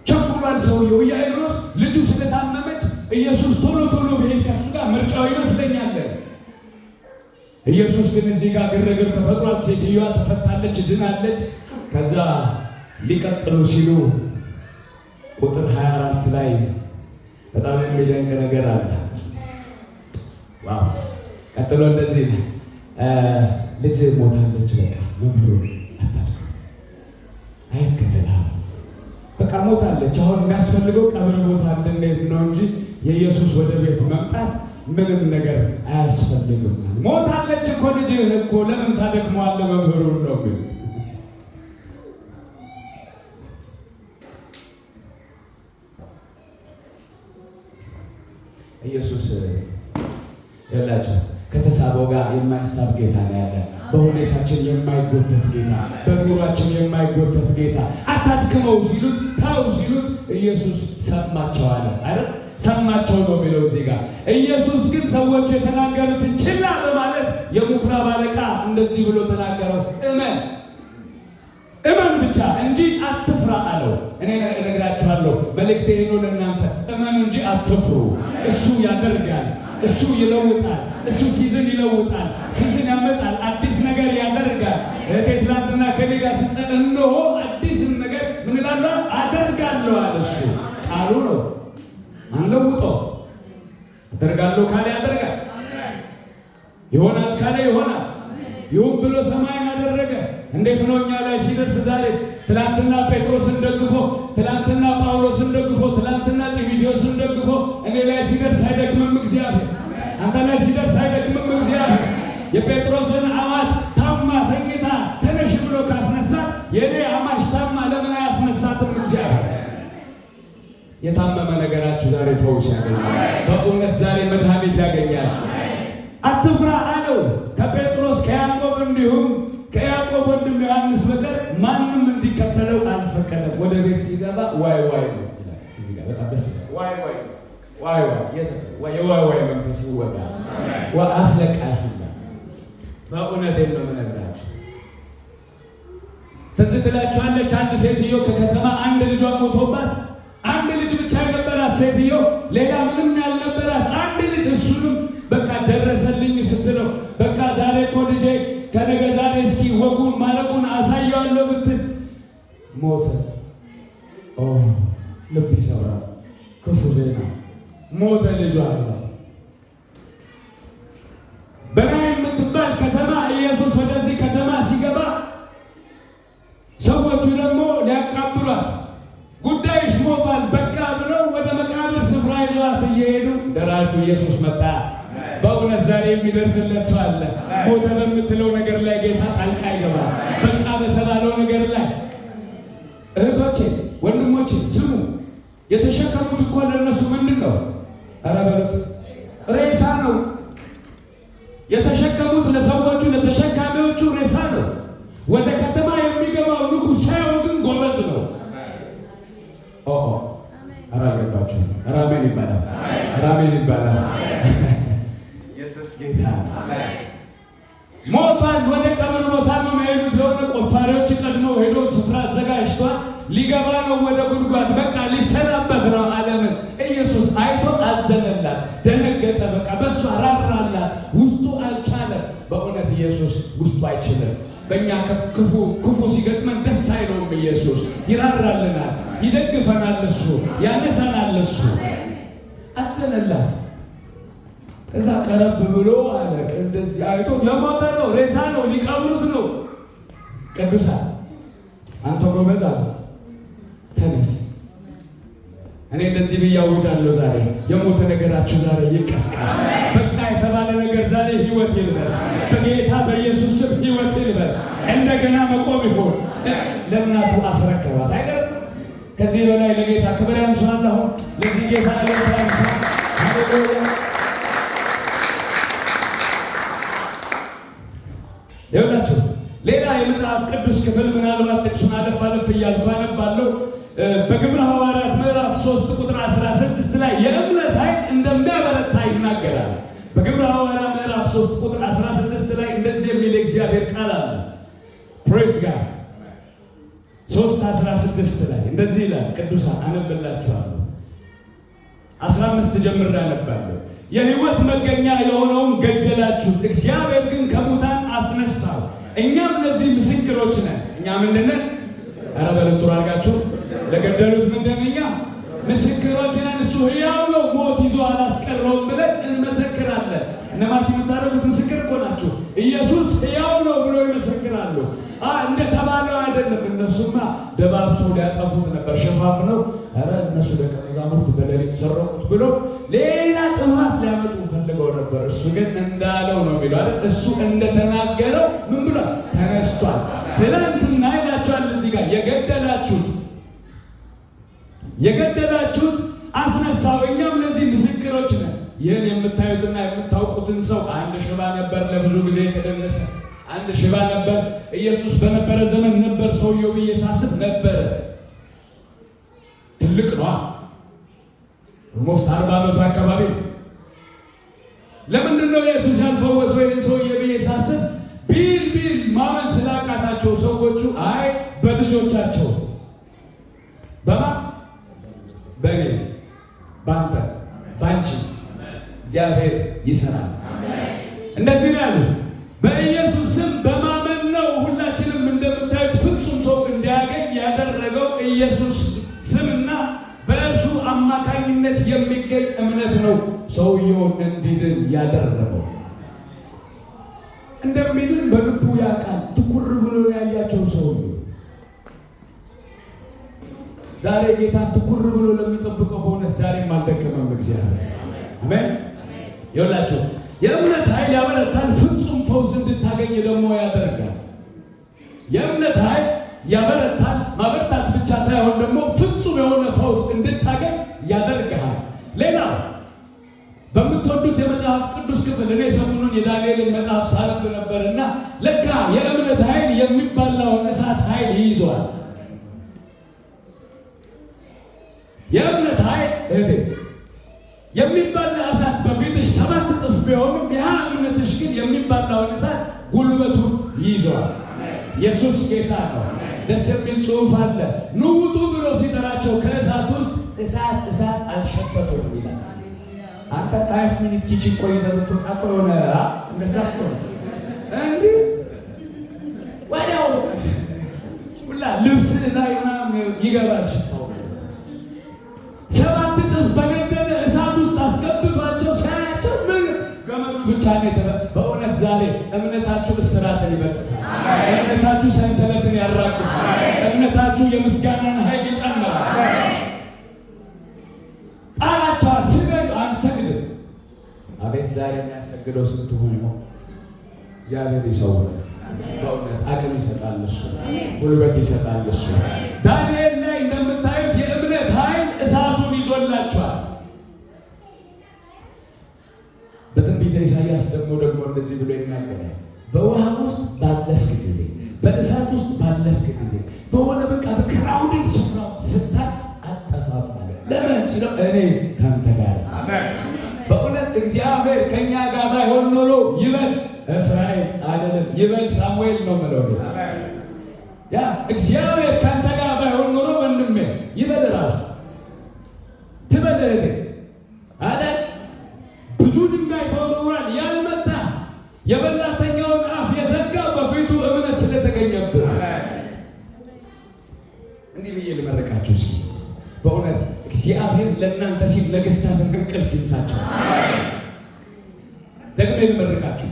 ቸኩሏል ሰውየው። ኢያኢሮስ ልጁ ስለታመመች ኢየሱስ ቶሎ ቶሎ ብሄድ ከሱ ጋር ምርጫው ይመስለኛል። ኢየሱስ ግን እዚህ ጋር ግርግር ተፈጥሯል። ሴትዮዋ ተፈታለች፣ ድናለች። ከዛ ሊቀጥሉ ሲሉ ቁጥር 24 ላይ በጣም የሚደንቅ ነገር አለ። ዋው! ቀጥሎ እንደዚህ ልጅ ሞታለች፣ በቃ መምህሩ አታድርግ አይከተልህ፣ በቃ ሞታለች። አሁን የሚያስፈልገው ቀብር ቦታ እንድንሄድ ነው እንጂ የኢየሱስ ወደ ቤት መምጣት ምንም ነገር አያስፈልግም። ሞታለች እኮ ልጅህ እኮ ለምን ታደክመዋለህ መምህሩን ነው ግን ኢየሱስ ያላችሁ ከተሳበው ጋር የማይሳብ ጌታ ነው ያለ። በሁኔታችን የማይጎተት ጌታ፣ በኑሯችን የማይጎተት ጌታ። አታድክመው ሲሉት ታው ሲሉት ኢየሱስ ሰማቸው አለ አይደል? ሰማቸው ነው የሚለው እዚህ ጋር። ኢየሱስ ግን ሰዎቹ የተናገሩትን ችላ በማለት የምኩራብ አለቃ እንደዚህ ብሎ ተናገረው፣ እመን ብቻ እንጂ አትፍራ አለው። እኔ እነግራችኋለሁ መልእክቴ ነው ለእናንተ፣ እመኑ እንጂ አትፍሩ። እሱ ያደርጋል፣ እሱ ይለውጣል፣ እሱ ሲዝን ይለውጣል፣ ሲዝን ያመጣል፣ አዲስ ነገር ያደርጋል። እህቴ ትናንትና ከኔ ጋር ስጸል እነሆ አዲስን ነገር ምን እላለሁ አደርጋለሁ አለ። እሱ ቃሉ ነው፣ አንለውጠው። አደርጋለሁ ካለ ያደርጋል፣ ይሆናል ካለ ይሆናል። ይሁን ብሎ ሰማይን አደረገ። እንዴት ነው እኛ ላይ ሲደርስ ዛሬ? ትላንትና ጴጥሮስን ደግፎ፣ ትላንትና ጳውሎስን ደግፎ፣ ትላንትና ጢሞቴዎስን ደግፎ እኔ ላይ ሲደርስ አይደክምም እግዚአብሔር። አንተ ላይ ሲደርስ አይደክምም እግዚአብሔር። የጴጥሮስን አማች ታማ ተኝታ ተነሽ ብሎ ካስነሳት የእኔ አማች ታማ ለምን አያስነሳትም እግዚአብሔር? የታመመ ነገራችሁ ዛሬ ፈውስ ያገኛል። በእውነት ዛሬ መድኃኒት ያገኛል። አትፍራ አለው። ከጴጥሮስ ከያዕቆብ እንዲሁም ከያዕቆብ ወንድም ዮሐንስ በቀር ማንም እንዲከተለው አልፈቀደም። ወደ ቤት ሲገባ ዋይ ዋይ ነው ይላል። እዚህ ጋር በጣም ደስ ይላል። ዋይ ዋይ ዋይ ዋይ የዋይ ዋይ መንፈስ ይወጣል። አስለቃሹ በእውነቴን ነው የምነግራችሁ። ትዝ ትላችኋለች አንድ ሴትዮ ከከተማ አንድ ልጇ ሞቶባት፣ አንድ ልጅ ብቻ የነበራት ሴትዮ፣ ሌላ ምንም ያልነበራት አንድ ልጅ፣ እሱንም በቃ ደረሰልኝ ስትለው በቃ ዛሬ እኮ ልጄ ከነገ ዛሬ እስኪ ወጉን ማረጉን አሳየዋለሁ ብትል ሞተ። ልብ ይሰብራል። ክፉ ዜና ሞተ ልጇ ነው። በናይን የምትባል ከተማ ኢየሱስ ወደዚህ ከተማ ሲገባ ሰዎቹ ደግሞ ሊያቃብሏት ጉዳይሽ ሞቷል በቃ ብለው ወደ መቃብር ስፍራ ይዘዋት እየሄዱ ደራሹ ኢየሱስ መጣ። በእውነት ዛሬ የሚደርስለት ሰው አለ። ሞተ በምትለው ነገር ላይ ጌታ ጣልቃ ይገባል። በቃ በተባለው ነገር ላይ እህቶቼ፣ ወንድሞቼ ስሙ። የተሸከሙት እኮ ለእነሱ ምንድን ነው? ኧረ በሉት ሬሳ ነው። የተሸከሙት ለሰዎቹ ለተሸካሚዎቹ ሬሳ ነው። ወደ ከተማ የሚገባው ንጉሥ ሳይሆን ግን ጎበዝ ነው። ኧረ አልገባችሁም? ኧረ አሜን ይባላል። ኧረ አሜን ይባላል። ኢየሱስ ጌታ ሞቷል። ወደ ቀብር ቦታ ነው የሚሄዱት። የሆነ ቆፋሪዎች ቀድመው ሄዶ ስፍራ አዘጋጅቷል። ሊገባ ነው ወደ ጉድጓድ። በቃ ሊሰናበት ነው ዓለምን። ኢየሱስ አይቶ አዘነላት፣ ደነገጠ። በቃ በሷ ራራላት። ውስጡ አልቻለም። በእውነት ኢየሱስ ውስጡ አይችልም። በእኛ ክፉ ሲገጥመን ደስ አይለውም። ኢየሱስ ይራራልናል፣ ይደግፈናል፣ እሱ ያነሳናል። እሱ አዘነላት። ከዛ ቀረብ ብሎ አለ። እንደዚህ አይቶ የሞተ ነው፣ ሬሳ ነው፣ ሊቀብሩት ነው። ቅዱሳን አንተ ጎበዝ አለ፣ ተነስ። እኔ እንደዚህ ብዬ አውጃለሁ። ዛሬ የሞተ ነገራችሁ ዛሬ ይቀስቀስ። በቃ የተባለ ነገር ዛሬ ሕይወት ይልበስ። በጌታ በኢየሱስ ስም ሕይወት ይልበስ። እንደገና መቆም ይሆን። ለእናቱ አስረከባት አይደል? ከዚህ በላይ ለጌታ ክብር ያንሳል። አሁን ለዚህ ጌታ ያንሳ። ሃሌሉያ። ይኸውላችሁ ሌላ የመጽሐፍ ቅዱስ ክፍል ምናልባት ጥቅሱን አለፍ አለፍ እያልኩ አነባለሁ። በግብረ ሐዋርያት ምዕራፍ 3 ቁጥር 16 ላይ የእምነት ኃይል እንደሚያበረታ ይናገራል። በግብረ ሐዋርያት ምዕራፍ 3 ቁጥር 16 ላይ እንደዚህ የሚል እግዚአብሔር ቃል አለ። ፕሬዝ ጋድ 3:16 ላይ እንደዚህ ይላል። ቅዱሳን አነብላችኋለሁ። 15 ጀምሬ አነባለሁ። የሕይወት መገኛ የሆነውን ገደላችሁ፣ እግዚአብሔር ግን ከሙታን አስነሳው። እኛም ለዚህ ምስክሮች ነን። እኛ ምንድን ነን? ኧረ በልጥሩ አድርጋችሁ ለገደሉት ምንድን እኛ ምስክሮች ነን። እሱ ሕያው ነው፣ ሞት ይዞ አላስቀረውም ብለን እንመሰክራለን። እነማት የምታደርጉት ምስክር እኮ ናችሁ። ኢየሱስ ሕያው ነው ብሎ ይመሰክራሉ። እንደተባለው አይደለም። እነሱማ ደባብሰው ሊያጠፉት ነበር፣ ሸፋፍነው። ኧረ እነሱ ደቀ መዛሙርት በሌሊት ሰረቁት ብሎ ሌላ ጥፋት ሊያመጡ ፈልገው ነበር። እሱ ግን እንዳለው ነው የሚለው አይደል? እሱ እንደተናገረው ምን ብሏል? ተነስቷል። ትናንትና ይላችኋል እዚህ ጋር የገደላችሁት አስነሳው። እኛም ለዚህ ምስክሮች ነን። ይህን የምታዩትና የምታውቁትን ሰው አንድ ሽባ ነበር፣ ለብዙ ጊዜ የተደነሰ አንድ ሽባ ነበር። ኢየሱስ በነበረ ዘመን ነበር ሰውየው ብዬ ሳስብ ነበረ። ትልቅ ነው፣ ኦልሞስት 40 ዓመቱ አካባቢ። ለምንድን ነው ኢየሱስ ያልፈወሰው ይህን ሰውዬ ብዬ ሳስብ ቢል ማመን ስላቃታቸው ሰዎቹ አይ በልጆቻቸው በእኔ በአንተ በአንቺ እግዚአብሔር ይሰራል። እንደዚህ ነው ያሉት። በኢየሱስ ስም በማመን ነው ሁላችንም እንደምታዩት ፍጹም ሰው እንዲያገኝ ያደረገው ኢየሱስ ስምና በእርሱ አማካኝነት የሚገኝ እምነት ነው ሰውየውን እንዲድን ያደረገው። እንደሚድን በልቡ ያውቃል። ትኩር ብሎ ያያቸው ሰው ዛሬ ጌታን ትኩር ብሎ ለሚጠብቀው በእውነት ዛሬም አልደከመም እግዚአብሔር። አሜን። ይኸውላችሁ የእምነት ኃይል ያበረታል፣ ፍጹም ፈውስ እንድታገኝ ደግሞ ያደርጋል። የእምነት ኃይል ያበረታል። ማበረታት ብቻ ሳይሆን ደግሞ ፍጹም የሆነ ፈውስ እንድታገኝ ያደርግሃል። ሌላው በምትወዱት የመጽሐፍ ቅዱስ ክፍል እኔ ሰሞኑን የዳንኤልን መጽሐፍ ሳነብ ነበርና ለካ የእምነት ኃይል የሚባላውን እሳት ኃይል ይይዘዋል። የእምነት ኃይል እህቴ የሚባላ እሳት በፊትሽ 7 እጥፍ ቢሆንም ያ እምነትሽ ግን የሚባላውን እሳት ጉልበቱን ይይዘዋል። ኢየሱስ ጌታ ነው። ደስ የሚል ጽሑፍ አለ። ኑ ውጡ ብሎ ሲጠራቸው ከእሳት ውስጥ እሳት አልሸተቱም ይላል። አንተ 5 ሚኒት ኪችን ቆይተህ ብትወጣ እኮ የሆነ እንደዛ እኮ እንዲህ ወዲያው ሁላ ልብስ ላይ ምናምን ይገባል ሽታው። 7 እጥፍ በነደደ እሳት ውስጥ አስገብቷቸው ሲያያቸው ምን ገመዱ ብቻ ነው በእውነት ዛሬ እምነታችሁ እስራትን ይበጥሳል። እምነታችሁ ሰንሰለትን ያራግፋል። እምነታችሁ የምስጋናን ኃይል ይጨምራል። ጣላቸዋል። ስገዱ፣ አንሰግድም። አቤት ዛሬ የሚያሰግደው ስንት ሆኖ እግዚአብሔር ይሰውራል። በእውነት አቅም ይሰጣል እሱ፣ ጉልበት ይሰጣል እሱ። ዳንኤል ላይ እንደምታዩት የእምነት ኃይል እሳቱን ይዞላቸዋል። በትንቢተ ኢሳይያስ ደግሞ እንደዚህ ብሎ ይናገራል። በውሃ ውስጥ ባለፍክ ጊዜ፣ በእሳት ውስጥ ባለፍክ ጊዜ፣ በሆነ በቃ በክራውድድ ስፍራ ስታልፍ አጠፋም ማለት ለምን ሲለው እኔ ካንተ ጋር። በእውነት እግዚአብሔር ከእኛ ጋር ባይሆን ኖሮ ይበል እስራኤል አይደለም ይበል ሳሙኤል ነው የምለው። ያ እግዚአብሔር ካንተ ጋር ባይሆን ኖሮ ወንድሜ ይበል ራሱ ትበል እህቴ አይደል። ብዙ ድንጋይ ተወርውሯል። ያልመታ የበላተኛውን አፍ የዘጋው በፊቱ እምነት ስለተገኘብህ። እንዲህ ብዬ ልመረቃችሁ እስኪ በእውነት እግዚአብሔር ለእናንተ ሲል ነገሥታትን እንቅልፍ ይንሳቸው። ደግሜ ልመረቃችሁ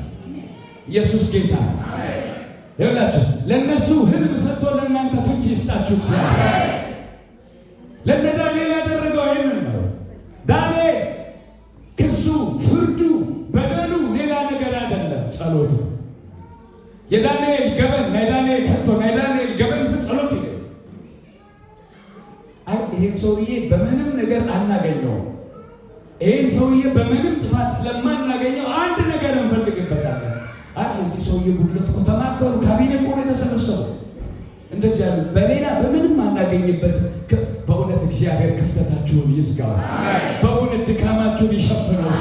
ኢየሱስ ጌታ ነው። ይኸውላችሁ ለእነሱ ህልም ሰጥቶ ለእናንተ ፍቺ ይስጣችሁ እግዚአብሔር። ለእነ ዳንኤል ያደረገው ይህንን ነው። ዳንኤል ክሱ፣ ፍርዱ፣ በደሉ ሌላ ነገር አይደለም፣ ጸሎቱ። የዳንኤል ገበን ናይዳንኤል ህቶ ናይዳንኤል ገበን ጸሎት ይለ ይህን ሰውዬ በምንም ነገር አናገኘው። ይህን ሰውዬ በምንም ጥፋት ስለማናገኘው አንድ ነገር እንፈልግበታለን። የዚህ ሰውዬ ጉድለት እኮ ተማከሩ፣ ካቢኔ እኮ ነው የተሰበሰቡ። እንደዚህ ያሉ በሌላ በምንም አናገኝበት። በእውነት እግዚአብሔር ክፍተታችሁን ይዝጋው። በእውነት ድካማችሁን ይሸፍነው።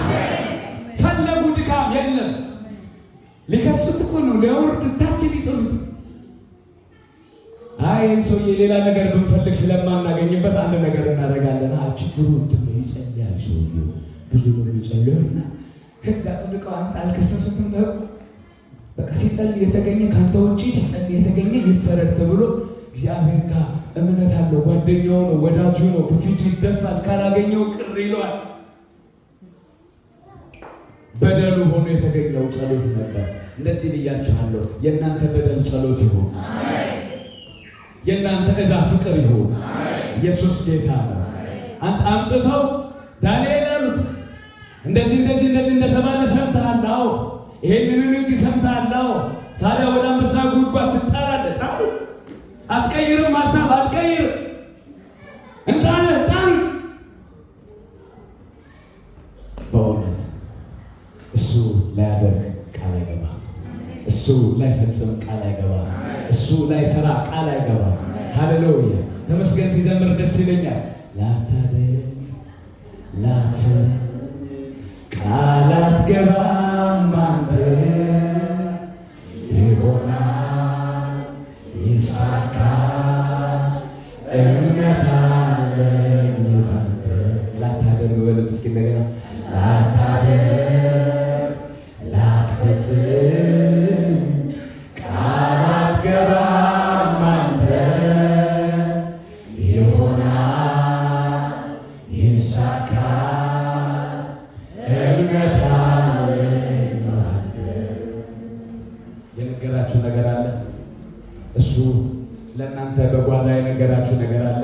ፈለጉ፣ ድካም የለም። ሊከሱት እኮ ነው፣ ሊያወርድ ታች ሊጥሉት። ይህን ሰውዬ ሌላ ነገር ብንፈልግ ስለማናገኝበት አንድ ነገር እናደርጋለን። ችግሩ ይጸልያል። ሰውዬው ብዙ ነው የሚጸልየውና ህግ አጽድቀው አንተ አልከሰሱትም። በቃ ሲጸልይ የተገኘ ካንተ ውጪ ሲጸልይ የተገኘ ይፈረድ ተብሎ እግዚአብሔር ጋር እምነት አለው። ጓደኛው ነው፣ ወዳጁ ነው። በፊቱ ይደፋል። ካላገኘው ቅር ይለዋል። በደሉ ሆኖ የተገኘው ጸሎት ነበር። እንደዚህ ብያችኋለሁ። የእናንተ በደል ጸሎት ይሁን። የእናንተ ዕዳ ፍቅር ይሁን። ኢየሱስ ጌታ ነው። አምጥተው ዳንኤል አሉት እንደዚህ እንደተባለ ሰምተሃል? አዎ። ይሄንን ሕግ ሰምተሃል? ሳዲያ ወደ አንበሳ ጉድጓድ ትጣላለህ። ጣሉ። አትቀይርም፣ ሀሳብ አትቀይርም። እንጣለ ጣሉ። በእውነት እሱ ላያደርግ ቃል አይገባ፣ እሱ ላይፈጽም ቃል አይገባ፣ እሱ ላይሰራ ቃል አይገባ። ሃሌሉያ! ተመስገን። ሲዘምር ደስ ይለኛል። ላታደርግ ላትሰራ ቃል አትገባም አንተ፣ ይሆናል ይሳካል፣ እምነት አለኝ ባንተ። ላታደርግ በሉት እስኪ እንደገና። ላታደርግ ላትፈጽም ቃል አትገባም አንተ፣ ይሆናል ይሳካል፣ እምነት አለኝ ባንተ። የነገራችሁ ነገር አለ። እሱ ለእናንተ በጓዳ የነገራችሁ ነገር አለ።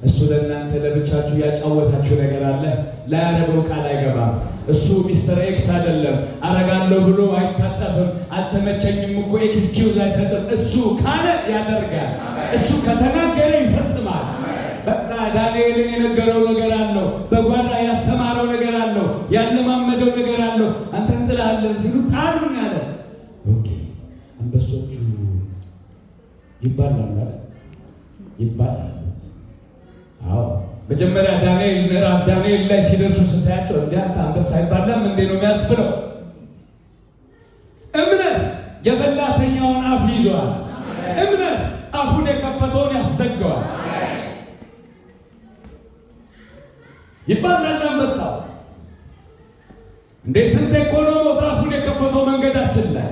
እሱ ለእናንተ ለብቻችሁ ያጫወታችሁ ነገር አለ። ላያደርገው ቃል አይገባም። እሱ ሚስተር ኤክስ አይደለም። አረጋለሁ ብሎ አይታጠፍም። አልተመቸኝም እኮ ኤክስኪውዝ አይሰጥም። እሱ ካለ ያደርጋል። እሱ ከተናገረ ይፈጽማል። በቃ ዳንኤልን የነገረው ነገር አለው። በጓዳ ያስተማረው ነገር አለው። ያለማመደው ነገር አለው። አንተ እንጥላለን ሲሉ ጣሉን ያለ ኦኬ። አንበሶቹ ይባላል ይባላል። አዎ መጀመሪያ ዳንኤል ላይ ሲደርሱ ስታያቸው አንተ አንበሳ አይባልም እንዴ ነው የሚያስብለው። እምነት የበላተኛውን አፍ ይዟል። እምነት አፉን የከፈተውን ያዘጋዋል። ይባላል አንበሳው እንዴ ስንት እኮ ነው ሞት አፉን የከፈተው መንገዳችን ላይ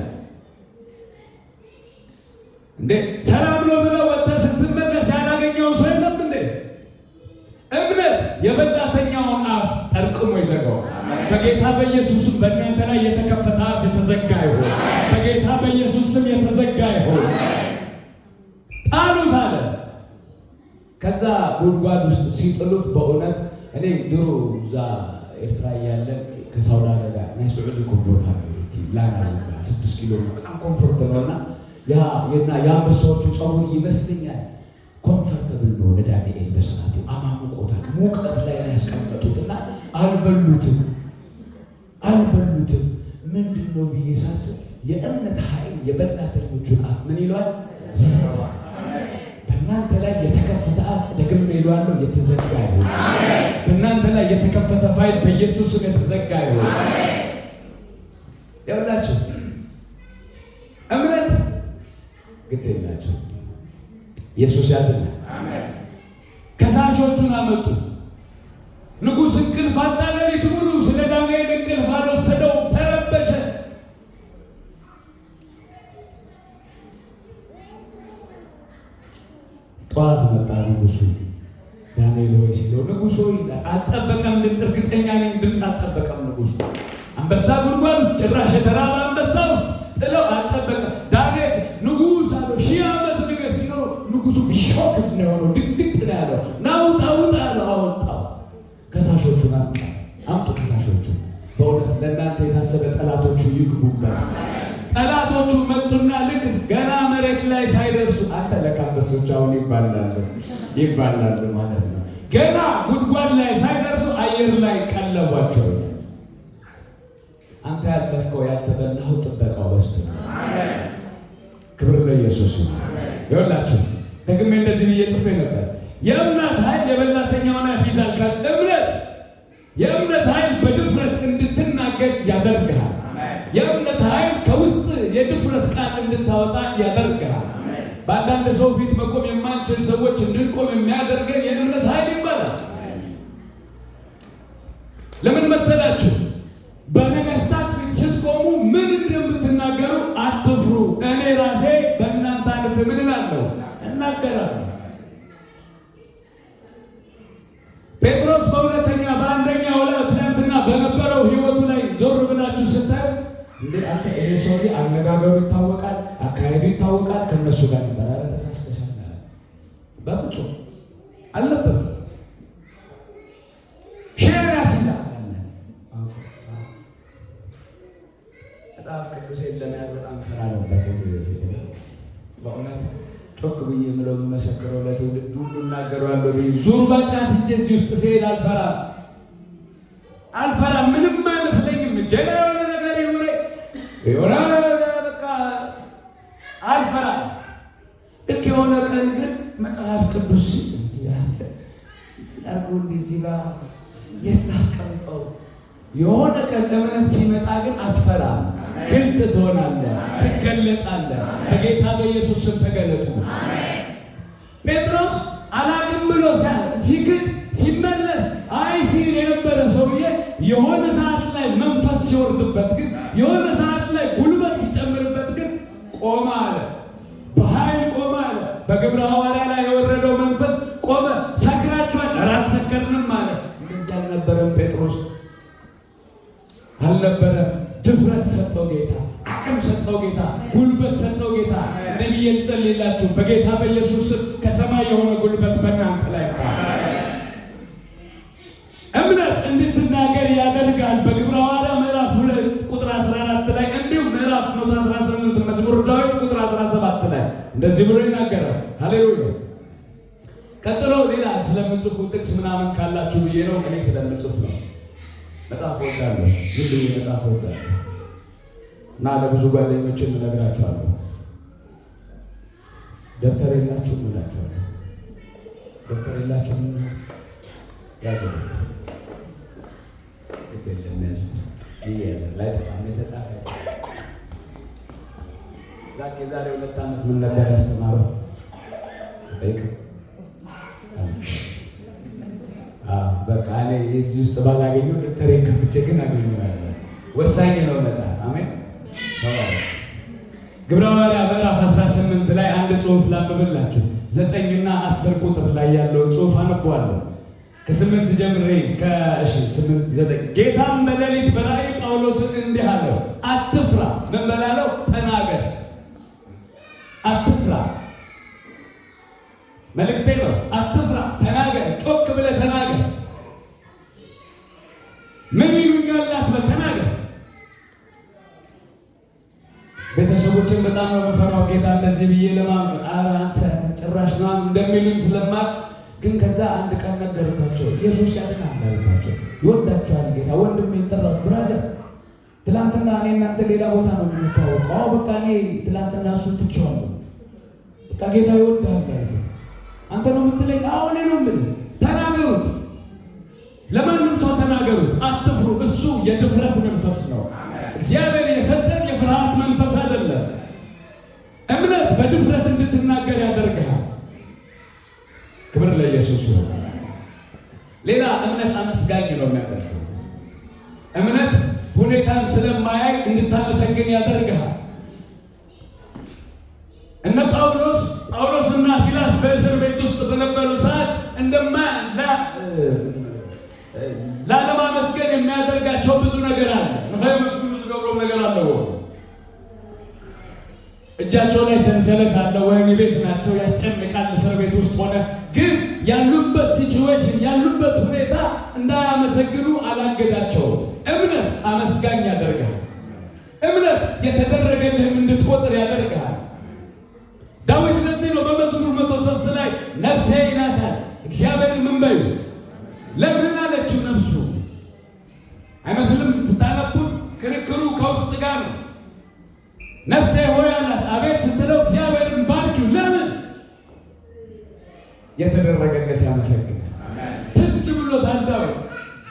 እንዴ ሰላም ነው ብለው ወጥተህ ስትመለስ ያላገኘው ሰው የለም እንዴ? እምነት የበላተኛውን በጌታ በኢየሱስ ስም በእናንተ ላይ የተከፈተ አፍ የተዘጋ ይሁን። በጌታ በኢየሱስ ስም የተዘጋ ይሁን። ጣሉት አለ። ከዛ ጉድጓድ ውስጥ ሲጥሉት በእውነት እኔ ድሮ እዛ ኤርትራ እያለ ከሳውዲ አረቢያ ናይ ሱዑዲ ኮምቦታ ላናዝ 6 ኪሎ በጣም ኮምፎርት ነውና የአንበሳዎቹ ጸጉር ይመስለኛል ኮምፎርተብል ነው ለዳንኤል በሰዓቱ አማሙቆታል። ሙቀት ላይ ያስቀመጡትና አልበሉትም። ምንድን ነው ብዬ ሳስብ የእምነት ኃይል የበላተኞቹን አፍ ምን ይለዋል? ይዘጋዋል። በእናንተ ላይ የተከፈተ አፍ ደግሜ ይለዋለሁ የተዘጋ ይሁን። በእናንተ ላይ የተከፈተ ፋይል በኢየሱስ ስም የተዘጋ ይሁን። ያውላችሁ እምነት ግድ የላችሁ ኢየሱስ ያድናል። ከሳሾቹን አመጡ። ንጉሥ እንቅልፍ አጣ። ሌሊት ሙሉ ስለ ዳንኤል እንቅልፍ አልወሰደው፣ ተረበሸ። ጠዋት መጣ ንጉሡ። ዳንኤል ሆይ ሲለው ንጉሡ አልጠበቀም ድምፅ። እርግጠኛ ነኝ ድምፅ አልጠበቀም ንጉሡ። አንበሳ ጉድጓድ ውስጥ ጭራሽ የተራበ አንበሳ ውስጥ ጥለው አልጠበቀም። ዳንኤል ንጉሥ አለው 1000 ዓመት ንገሥ ሲለው ንጉሡ ቢሾክ ነው የሆነው። ድቅድቅ ነው ያለው። ናውጣ ውጣ ያለው አወጣው። ከሳሾቹን አምጡ። ከሳሾቹ በእውነት ለእናንተ የታሰበ ጠላቶቹ ይግቡበት። ጠላቶቹ መጡና ልክ ገና መሬት ላይ ሳይደርሱ አንተ ለካ አንበሶች አሁን ይባላሉ ማለት ነው። ገና ጉድጓድ ላይ ሳይደርሱ አየር ላይ ቀለቧቸው። አንተ ያለፍከው ያልተበላኸው ጥበቃው በስቶ ክብር ለኢየሱስ ይሁን። ይኸውላችሁ ደግሜ እንደዚህ ብዬ ጽፌ ነበር። የእምነት ኃይል የበላተኛውን አፍ ይዛል። የእምነት ኃይል በድፍረት እንድትናገር ያደርግሃል። የእምነት ኃይል ከውስጥ የድፍረት ቃል እንድታወጣ ያደርግሃል። በአንዳንድ ሰው ፊት መቆም የማንችል ሰዎች እንድንቆም የሚያደርገን የእምነት ኃይል ይባላል። ለምን መሰላችሁ? በነገስታት ፊት ስትቆሙ ምን እንደምትናገሩ አትፍሩ። እኔ ራሴ በእናንተ አልፌ ምን እላለሁ? እናገራለሁ። ጴጥሮስ በአንደኛ ወላ ትናንትና በነበረው ህይወቱ ላይ ዞር ብላችሁ ስታዩ እንዴ አንተ ይሄ ሰውዬ አነጋገሩ ይታወቃል፣ አካሄዱ ይታወቃል፣ ከነሱ ጋር ይባላል። ተሳስተሻል። በፍጹም አልነበረም። መጽሐፍ ቅዱሴን ለመያዝ በጣም ፈራ ነበር ከዚህ በፊት። በእውነት ጮክ ብዬ የምለው የምመሰክረው ለትውልድ ሁሉ እናገረዋለሁ። ዙር ባጫት እንጂ እዚህ ውስጥ ስሄድ አልፈራም። ምንም አይመስለኝም። ጀና የሆነ ነገር ይሁን በቃ አልፈራም። ልክ የሆነ ቀን ግን መጽሐፍ ቅዱስ ያርጉ እዚህ ጋር የት ላስቀምጠው? የሆነ ቀን እምነት ሲመጣ ግን አትፈራም። ግልጥ ትሆናለህ፣ ትገለጣለህ። በጌታ በኢየሱስ ስም ተገለጡ። ጴጥሮስ አላቅም ብሎ ሲክድ ሲመለስ ሲል የነበረ ሰውዬ የሆነ ሰዓት ላይ መንፈስ ሲወርድበት ግን የሆነ ሰዓት ላይ ጉልበት ሲጨምርበት ግን ቆመ አለ። በኃይል ቆመ አለ። በግብረ ሐዋርያ ላይ የወረደው መንፈስ ቆመ። ሰክራችኋል? ኧረ አልሰከርንም አለ። እንደዚህ አልነበረም ጴጥሮስ አልነበረም። ድፍረት ሰጠው ጌታ፣ አቅም ሰጠው ጌታ፣ ጉልበት ሰጠው ጌታ። ነቢይ እንጸልይላችሁ በጌታ በኢየሱስ ስም ከሰማይ የሆነ ጉልበት በእናንተ ላይ እምነት እንድትናገር ያደርጋል። በግብረ ሐዋርያ ምዕራፍ 2 ቁጥር 14 ላይ እንዲሁም ምዕራፍ 118 መዝሙረ ዳዊት ቁጥር 17 ላይ እንደዚህ ብሎ ይናገራል። ሃሌሉያ። ቀጥሎ ሌላ ስለምጽፉ ጥቅስ ምናምን ካላችሁ ብዬ ነው። እኔ ስለምጽፍ ነው። መጽሐፍ ወዳለሁ፣ ዝም ብዬ መጽሐፍ ወዳለሁ እና ለብዙ ጓደኞችም እነግራቸዋለሁ። ደብተር የላችሁም እላቸዋለሁ። ደብተር የላችሁም ያዙ። ላይ የተጻፈ ዛክ የዛሬ 2 ዓመት ምን ነበር ያስተማረው? በቃ እኔ እዚህ ውስጥ ባላገኘው ደብተሬን ከፍቼ ግን አገኘዋለሁ። ወሳኝ ነው መጽሐፍ። አሜን። ግብረ ሐዋርያ ምዕራፍ 18 ላይ አንድ ጽሑፍ ላንብብላችሁ። 9 እና 10 ቁጥር ላይ ያለውን ጽሑፍ አነበዋለሁ። ከ8 ጀምሬ ከ8 9 ጌታም በሌሊት በራእይ ጳውሎስን እንዲህ አለው፣ አትፍራ። ምን በላለው? ተናገር። አትፍራ መልእክቴ ነው። አትፍራ፣ ተናገር። ጮክ ብለህ ተናገር። ምን ይሉኛል አትበል፣ ተናገር። ቤተሰቦችን በጣም ነው የምፈራው። ጌታ እንደዚህ ብዬ አንተ ጭራሽ ምናምን እንደሚሉኝ ስለማቅ ግን ከዛ አንድ ቀን ነገርኳቸው። ኢየሱስ ያድናል አልኳቸው። ይወዳቸዋል ጌታ። ወንድሜ ጠራው፣ ብራዘር ትላንትና እኔ እናንተ ሌላ ቦታ ነው የምንታወቀው። በቃ እኔ ትላንትና እሱን ትቼዋለሁ። በቃ ጌታ ይወዳል አልኩት። አንተ ነው የምትለኝ? አዎ እኔ ነው የምልህ። ተናገሩት፣ ለማንም ሰው ተናገሩት። አትፍሩ። እሱ የድፍረት መንፈስ ነው። እግዚአብሔር የሰጠን የፍርሃት መንፈስ አይደለም። እምነት በድፍረት እንድትናገር ያደርግሃል። ክብር ለኢየሱስ ይሁን። ሌላ እምነት አመስጋኝ ነው የሚያደርገው። እምነት ሁኔታን ስለማያይ እንድታመሰግን ያደርግሃል። እነ ጳውሎስና ሲላስ በእስር ቤት ውስጥ በነበሩ ሰዓት ላለማመስገን የሚያደርጋቸው ብዙ ነገር አለ። መስጉን ዝገብሮ ነገር አለው። እጃቸው ላይ ሰንሰለት አለ። ወህኒ ቤት ናቸው። ያስጨንቃል። እስር ቤት ውስጥ ሆነ ግን ያሉበት ሲቹዌሽን ያሉበት ሁኔታ እንዳያመሰግኑ አላገዳቸው። እምነት አመስጋኝ ያደርጋል። እምነት የተደረገልህም እንድትቆጥር ያደርጋል። ዳዊት ለዚህ ነው በመዝሙር 103 ላይ ነፍሴ ይላታል እግዚአብሔርን ምን በዩ። ለምን አለችው ነፍሱ? አይመስልም? ስታነቡት ክርክሩ ከውስጥ ጋር ነው። ነፍሴ ሆይ አላት። አቤት ስትለው እግዚአብሔርን ባርኪው። ለምን? የተደረገለት ያመሰግናል። ትዝ ብሎታል ዳዊት።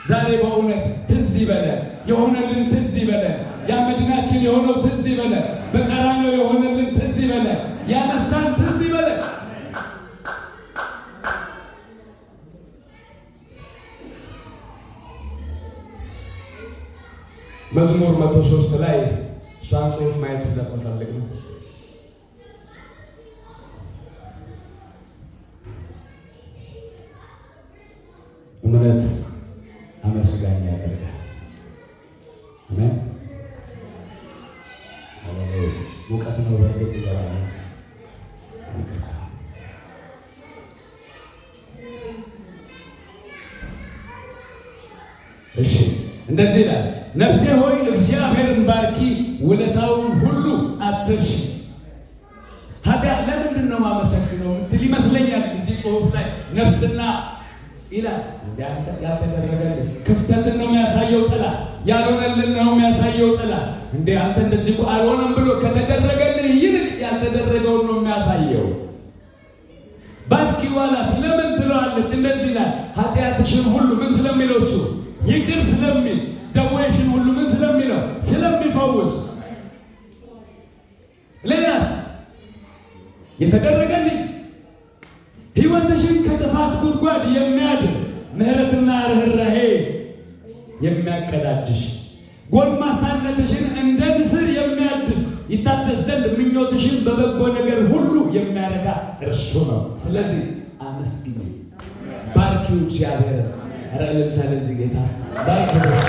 ዛሬ በእውነት ትዝ ይበለን፣ የሆነልን ትዝ ይበለን፣ ያመድናችን የሆነው ትዝ ይበለን፣ በቀራንዮ የሆነልን ትዝ ይበለን፣ ያነሳን ትዝ ይበለን። መዝሙር 103 ላይ እሷን ጽሑፍ ማየት ስለምፈልግ ነው። እምነት አመስጋኝ ያደርጋል። አሜን። ሙቀት ነው በእርግጥ ይገባል። እሺ እንደዚህ ይላል፣ ነፍሴ ሆይ እግዚአብሔርን ባርኪ፣ ውለታውን ሁሉ አትርሺ። ታዲያ ለምንድን ነው ማመሰግነው ምትል ይመስለኛል። እዚህ ጽሑፍ ላይ ነፍስና ይላል ያልተደረገልን ክፍተትን ነው የሚያሳየው። ጠላት ያልሆነልን ነው የሚያሳየው። ጠላት እንዴ አንተ እንደዚህ እኮ አልሆነም ብሎ ከተደረገልን ይልቅ ያልተደረገውን ነው የሚያሳየው። ባርኪ ዋላት ለምን ትለዋለች? እንደዚህ ይላል፣ ኃጢአትሽን ሁሉ ምን ስለሚለው እሱ ይቅር ስለሚል፣ ደዌሽን ሁሉ ምን ስለሚለው ስለሚፈውስ። ሌላስ የተደረገልኝ ሕይወትሽን ከጥፋት ጉድጓድ የሚያድን ምሕረትና ርኅራኄ የሚያቀዳጅሽ፣ ጎልማሳነትሽን እንደ ንስር የሚያድስ ይታደስ ዘንድ ምኞትሽን በበጎ ነገር ሁሉ የሚያረካ እርሱ ነው። ስለዚህ አመስግኝ፣ ባርኪው እግዚአብሔር። ኧረ እልልታ ለዚህ ጌታ ባርኪ። ደስ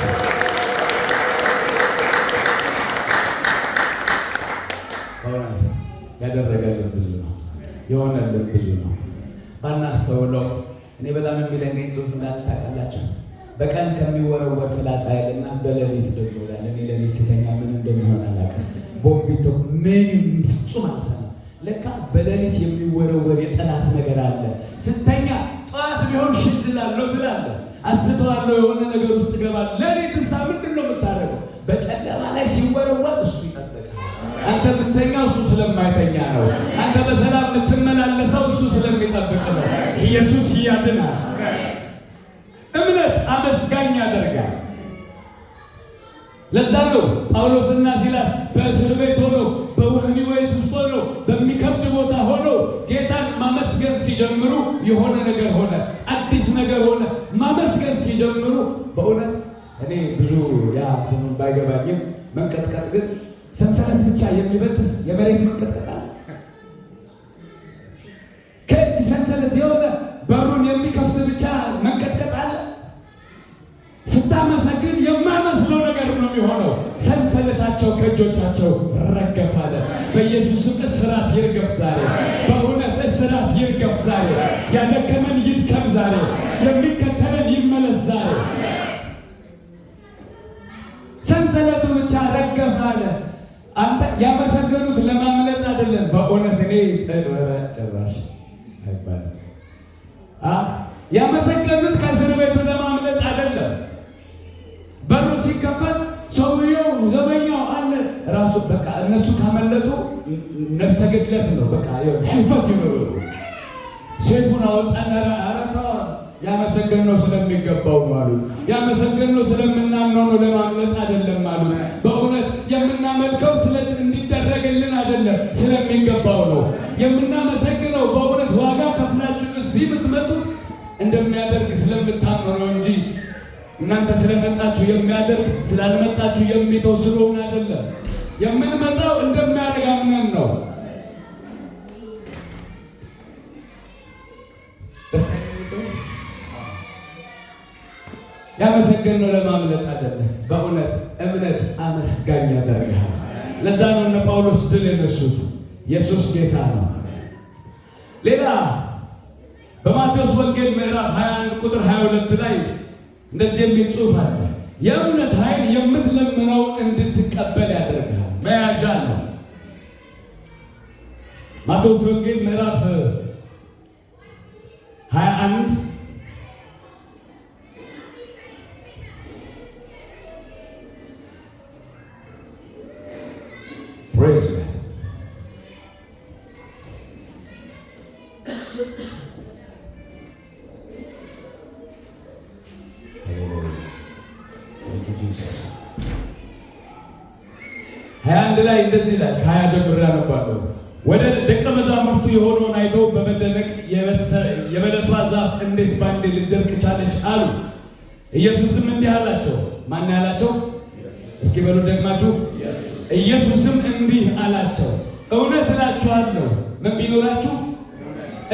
ያደረገልን ብዙ ነው፣ የሆነልን ብዙ ነው። ባናስተውለው እኔ በጣም የሚለኝ ጽሑፍ እንዳለ ታውቃላችሁ። በቀን ከሚወረወር ፍላጻ ያለና በሌሊት ደግሞ ይላል። እኔ ሌሊት ስተኛ ምን እንደሚሆን አላውቅም። ቦምቢቶ ምንም ፍጹም አልሰማም። ለካ በሌሊት የሚወረወር የጠላት ነገር አለ። ስተኛ ጠዋት ቢሆን ሽድላለሁ ትላለህ፣ አስተዋለሁ፣ የሆነ ነገር ውስጥ ገባል። ሌሊት እንሳ ምንድን ነው የምታደርገው? በጨለማ ላይ ሲወረወር እሱ ይጠብቃል። አንተ የምትተኛው እሱ ስለማይተኛ ነው። አንተ በሰላም የምትመላለሰው እሱ ስለሚጠብቅ ነው። ኢየሱስ ያድናል። እምነት አመስጋኝ ያደርጋል። ለዛ ነው ጳውሎስና ሲላስ በእስር ቤት ሆነው በወህኒ ቤት ውስጥ ሆነው በሚከብድ ቦታ ሆነው ጌታን ማመስገን ሲጀምሩ የሆነ ነገር ሆነ፣ አዲስ ነገር ሆነ። ማመስገን ሲጀምሩ በእውነት እኔ ብዙ ያ እንትኑን ባይገባኝም መንቀጥቀጥ ግን ሰንሰለት ብቻ የሚበጥስ የመሬት መንቀጥቀጥ አለ። ከእጅ ሰንሰለት የሆነ በሩን የሚከፍት ብቻ መንቀጥቀጥ አለ። ስታመሰግን የማይመስለው ነገር ነው የሚሆነው። ሰንሰለታቸው ከእጆቻቸው ረገፈ አለ። በኢየሱስም እስራት ይርገፍ ዛሬ። በእውነት እስራት ይርገፍ ዛሬ። ያደከመን ይድከም ዛሬ። የሚከተለን ይመለስ ዛሬ። ሰንሰለቱ ብቻ ረገፈ አለ። አንተ ያመሰገኑት ለማምለጥ አይደለም። በእውነት እኔ ጭራሽ አይባልም። ያመሰገኑት ከእስር ቤቱ ለማምለጥ አይደለም። በሩ ሲከፈት ሰውየው ዘበኛው አለ ራሱ በቃ እነሱ ካመለጡ ነፍሰ ገድለት ነው። በቃ ሽንፈት ይኖሩ ሴፉን አወጣና አረታ ያመሰገነው ስለሚገባው ነው አሉት። ያመሰገነው ስለምናምነው ነው ለማምለጥ አይደለም አሉት። በእውነት የምናመልከው እንዲደረግልን አይደለም ስለሚገባው ነው የምናመሰግነው። በእውነት ዋጋ ከፍላችሁ እዚህ ብትመጡ እንደሚያደርግ ስለምታምኑ ነው እንጂ እናንተ ስለመጣችሁ የሚያደርግ ስላልመጣችሁ የሚተው ስለሆነ አይደለም። የምንመጣው እንደሚያደርግ አምነን ነው። ያመሰገነው ለማምለጥ አይደለም። በእውነት እምነት አመስጋኝ ያደርጋል። ለዛ ነው እነ ጳውሎስ ድል የነሱት። ኢየሱስ ጌታ ነው። ሌላ በማቴዎስ ወንጌል ምዕራፍ 21 ቁጥር 22 ላይ እንደዚህ የሚል ጽሑፍ አለ። የእምነት ኃይል የምትለምነው እንድትቀበል ያደርጋል። መያዣ ነው። ማቴዎስ ወንጌል ምዕራፍ 21 Praise God. አንድ ላይ እንደዚህ ይላል። ከሀያ ጀምሬ አነባለሁ። ወደ ደቀ መዛሙርቱ የሆነውን አይቶ በመደነቅ የበለሷ ዛፍ እንዴት ባንዴ ልትደርቅ ቻለች አሉ። ኢየሱስም እንዲህ አላቸው። ማን ያላቸው? እስኪ በሉ ደግማችሁ። ኢየሱስም እንዲህ አላቸው፣ እውነት እላችኋለሁ ምን ቢኖራችሁ?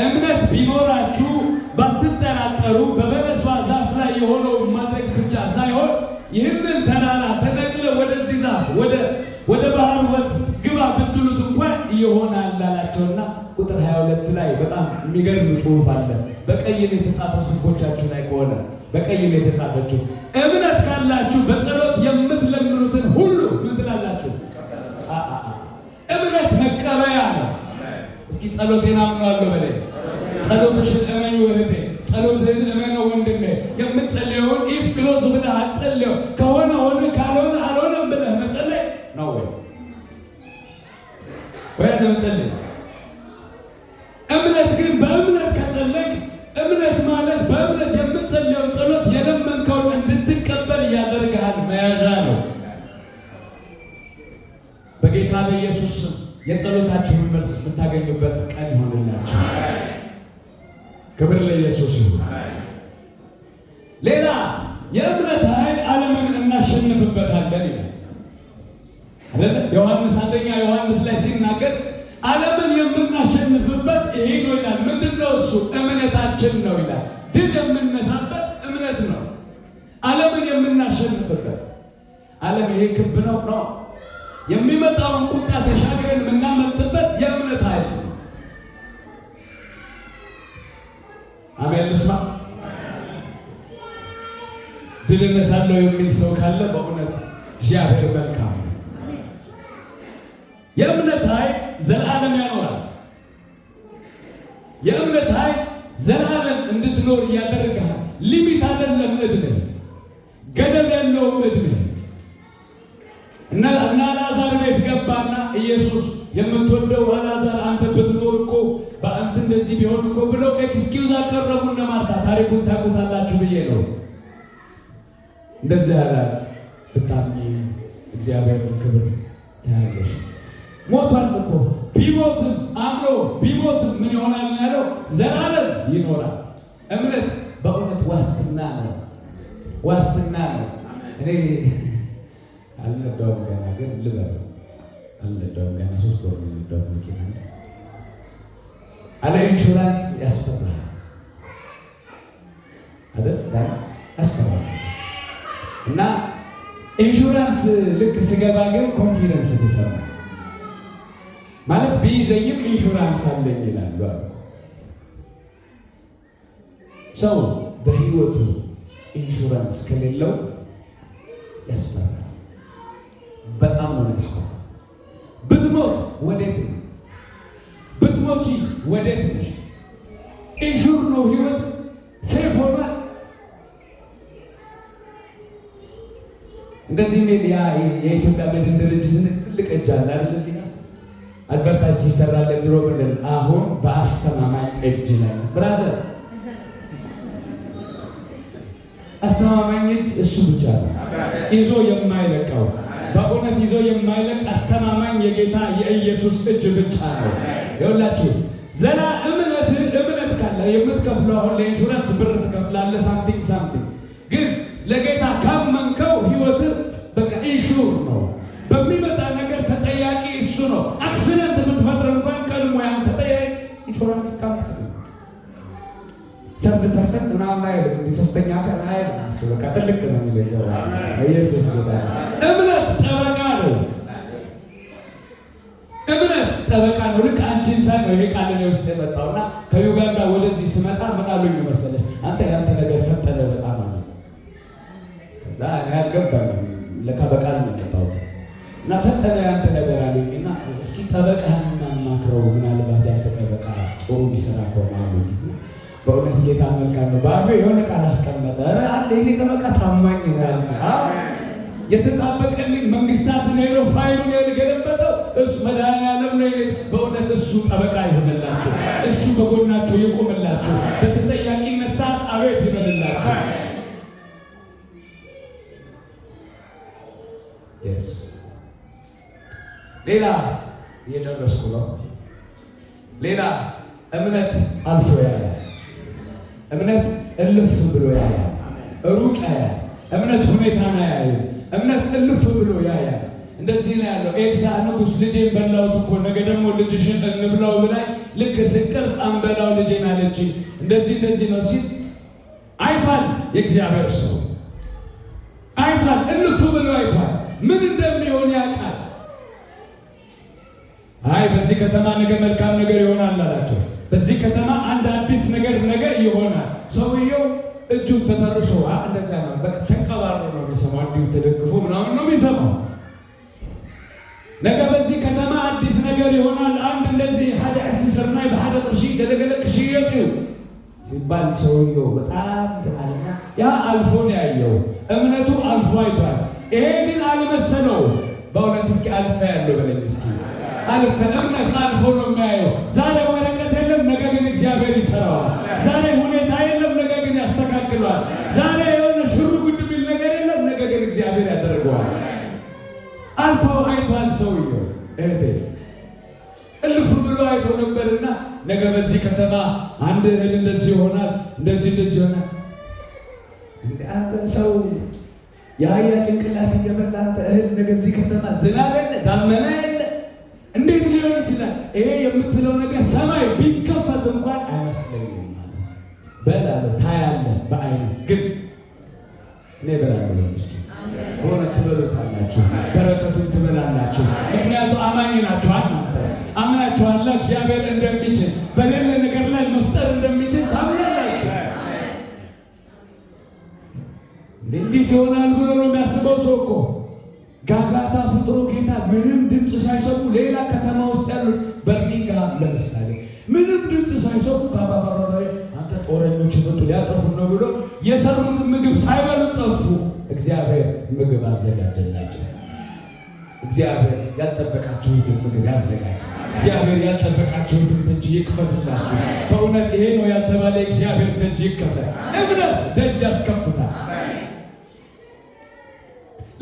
እምነት ቢኖራችሁ ባትጠራጠሩ በበለሷ ዛፍ ላይ የሆነውን ማድረግ ብቻ ሳይሆን ይህንን ተራራ ተነቅለ ወደዚህ ዛፍ ወደ ባህር ወንዝ ግባ ብትሉት እንኳን ይሆናል አላቸውና ቁጥር 22 ላይ በጣም የሚገርም ጽሑፍ አለ። በቀይ ነው የተጻፈው። ስልኮቻችሁ ላይ ከሆነ በቀይ ነው የተጻፈችው። እምነት ካላችሁ በጸሎት የምትለምኑትን ሁሉ ምን ትላላችሁ? እምነት መቀበያ ነው። እስኪ ጸሎቴን አምናለሁ በለኝ። ጸሎትሽን እመኙ እህቴ፣ ጸሎትህን እመነው ወንድሜ። የምትጸልየውን ኢፍ ክሎዝ ብለህ አትጸልየው። ከሆነ ሆነ ካልሆነ አልሆነም ብለህ መጸለይ ነው ወይ ለመጸለይ። እምነት ግን በእምነት ከጸለቅ፣ እምነት ማለት በእምነት የምትጸልየው ጸሎት የለመንከውን እንድትቀበል ያደርግሃል። መያዣ ነው። በጌታ በኢየሱስ ስም የጸሎታችሁን መልስ የምታገኙበት ቀን ይሆንላችሁ። ክብር ለኢየሱስ ይሁን። ሌላ የእምነት ኃይል ዓለምን እናሸንፍበታለን ይላል አይደል? ዮሐንስ አንደኛ ዮሐንስ ላይ ሲናገር ዓለምን የምናሸንፍበት ይሄ ነው ይላል። ምንድነው እሱ? እምነታችን ነው ይላል። ድል የምንነሳበት እምነት ነው። ዓለምን የምናሸንፍበት። ዓለም ይሄ ክብ ነው ነው የሚመጣውን ቁጣ ተሻግረን የምናመልጥበት የእምነት ኃይል ነው። አሜን። ልስማ። ድል እነሳለሁ የሚል ሰው ካለ በእውነት እግዚአብሔር መልካም። የእምነት ኃይል ዘላለም ያኖራል። የእምነት ኃይል ዘላለም እንድትኖር ያደርግሃል። ሊሚት አይደለም እድሜ፣ ገደብ የለውም እድሜ። እና አልዓዛር ቤት ገባና ኢየሱስ የምትወደው አልዓዛር አንተ ብትኖር እኮ በአንተ እንደዚህ ቢሆን እኮ ብለው ኤክስኪውዝ አቀረቡ። እነ ማርታ ታሪኩን ታውቁታላችሁ ብዬ ነው እንደዚህ ያለ ብታምኚ እግዚአብሔርን ክብር ታያለሽ። ሞቷል እኮ ቢሞትም አምኖ ቢሞትም ምን ይሆናል ያለው? ዘላለም ይኖራል። እምነት በእውነት ዋስትና ነው፣ ዋስትና ነው። እኔ አልነዳውም ገና ግን ልበል አልነዳውም ገና 3 ወር ልነዳት መኪና አለ ኢንሹራንስ ያስፈራል አይደል? ያስፈራል። እና ኢንሹራንስ ልክ ስገባ ግን ኮንፊደንስ ተሰማ ማለት ቢይዘኝም ኢንሹራንስ አለኝ ይላሉ። ሰው በህይወቱ ኢንሹራንስ ከሌለው ያስፈራል። በጣም ነው ያስፈራል። ብትሞት ወዴት ነው? ብትሞቺ ወዴት ነሽ? ኢንሹር ነው ህይወት ሴፍ ሆኗል። እንደዚህ ሚል የኢትዮጵያ መድን ድርጅት ትልቅ እጅ አለ አይደል? እዚህ ጋር አድቨርታይዝ ሲሰራለን ድሮ ብለን አሁን በአስተማማኝ እጅ ላይ ብራዘር፣ አስተማማኝ እጅ እሱ ብቻ ነው ይዞ የማይለቀው። በእውነት ይዞ የማይለቅ አስተማማኝ የጌታ የኢየሱስ እጅ ብቻ ነው። ይኸውላችሁ ዘላ እምነት ካለ የምትከፍለው አሁን ለኢንሹራንስ ብር ትከፍላለህ፣ ሳምቲንግ ግን ለጌታ ካመንከው ህይወት በቃ ኢንሹር ነው። በሚመጣ ነገር ተጠያቂ እሱ ነው። አክሲደንት ብትፈጥር እንኳን ቀድሞ ያን ተጠያቂ ኢንሹራንስ ካምፓኒ 7% ምናምን አይደለም፣ ሶስተኛ ቀን አይደለም። እሱ በቃ ትልቅ ነው የሚለው ኢየሱስ ጌታ። እምነት ጠበቃ ነው። እምነት ጠበቃ ነው። ልክ አንቺን ሳይ ነው ይሄ ቃል ነው ውስጥ የመጣውና ከዩጋንዳ ወደዚህ ስመጣ ምን አሉኝ መሰለህ? አንተ ያንተ ነገር ፈጠነ በጣም አለ። ከዛ ያልገባኝ ለካ በቃል ነው የመጣሁት እና ፈጠነ ያንተ ነገር አሉኝና እስኪ ጠበቃህን እናማክረው፣ ምናልባት ያንተ ጠበቃ ጥሩ ቢሰራ ከሆነ አሉኝ። በእውነት ጌታ መልካም ነው። ባፌ የሆነ ቃል አስቀመጠ። አለ ይሄ ጠበቃ ታማኝ ነው ያለ የተጣበቀልኝ መንግስታትን ሄዶ ፋይሉን የገለበጠው እሱ መድኃኒዓለም ነው። በእውነት እሱ ጠበቃ ይሆንላችሁ፣ እሱ በጎናችሁ ይቆምላችሁ፣ በተጠያቂነት ሰዓት አቤት ይበልላችሁ። ሌላ እየጨረስኩ ነው። ሌላ እምነት አልፎ ያያል። እምነት እልፍ ብሎ ያያል፣ ሩቅ ያያል። እምነት ሁኔታን አያይም። እምነት እልፍ ብሎ ያያል። እንደዚህ ነው ያለው ኤልሳ ንጉሥ ልጄን በላሁት እኮ ነገ ደግሞ ልጅሽን እንብላው ብላኝ ልክ ስንቅርት አንበላው ልጄን አለች። እንደዚህ ነው ሲል አይቷል። የእግዚአብሔር ሰው አይቷል፣ እልፍ ብሎ አይቷል። ምን እንደሚሆን ያውቃል። አይ በዚህ ከተማ ነገ መልካም ነገር ይሆናል አላቸው። በዚህ ከተማ አንድ አዲስ ነገር ይሆናል። ሰውየው እጁን ተተርሶ እንደዛ ነው በቃ ተቀባሮ ነው የሚሰማው። እንዲሁ ተደግፎ ምናምን ነው የሚሰማው። ነገ በዚህ ከተማ አዲስ ነገር ይሆናል። አንድ እንደዚህ ሀደ እስስርናይ በሀደ ቅርሺ ገለገለቅ ሽየጡ ሲባል ሰውየው በጣም ተናለና ያ አልፎ ነው ያየው። እምነቱ አልፎ አይቷል። ይሄ ግን አልመሰለው። በእውነት እስኪ አልፈ ያለው በለኝ እስኪ አልፈ። እምነት አልፎ ነው የሚያየው። ዛሬ ወረቀት የለም፣ ነገ ግን እግዚአብሔር ይሰራዋል። ዛሬ ሁኔታ የለም፣ ነገ ግን ያስተካክለዋል። ዛሬ የሆነ ሽሩ ጉድ የሚል ነገር የለም፣ ነገ ግን እግዚአብሔር ያደርገዋል። አልፎ አይቷል ሰውየው። እህቴ እልፍ ብሎ አይቶ ነበርና ነገ በዚህ ከተማ አንድ እህል እንደዚህ ይሆናል፣ እንደዚህ ይሆናል። አንተ ሰው የአህያ ጭንቅላት እየበላ አንተ እህል ነገ እዚህ ከተማ ዝናብ የለ ዳመና የለ እንዴት ሊሆን ይችላል? ይሄ የምትለው ነገር ሰማይ ቢከፈት እንኳን አያስለኝም። በላለሁ ታያለህ በአይነ ግን እኔ በላለሁ እስኪ ሆነ ትበሉታላችሁ፣ በረከቱን ትበላላችሁ። ምክንያቱም አማኝ ናችሁ። እናንተ አምናችኋል እግዚአብሔር እንደሚችል በሌለ ነገር ላይ መፍጠር እንደሚችል ታምናላችሁ። እንዴት ይሆናል ብሎ ነው የሚያስበው ሰው እኮ ጋጋታ ፍጥሮ ጌታ ምንም ድምፅ ሳይሰሙ ሌላ ከተማ ውስጥ ያሉት በርሚንግሃም ለምሳሌ ምንም ድምፅ ሳይሰሙ ባባባባይ አንተ ጦረኞች መጡ ሊያጠፉ ነው ብሎ የሰሩትን ምግብ ሳይበሉ ጠፉ። እግዚአብሔር ምግብ አዘጋጀላቸው። እግዚአብሔር ያልጠበቃችሁትን ምግብ ያዘጋጅ። እግዚአብሔር ያልጠበቃችሁትን ደጅ ይክፈትላችሁ። በእውነት ይሄ ነው ያልተባለ እግዚአብሔር ደጅ ይከፈት። እምነት ደጅ ያስከፍታል።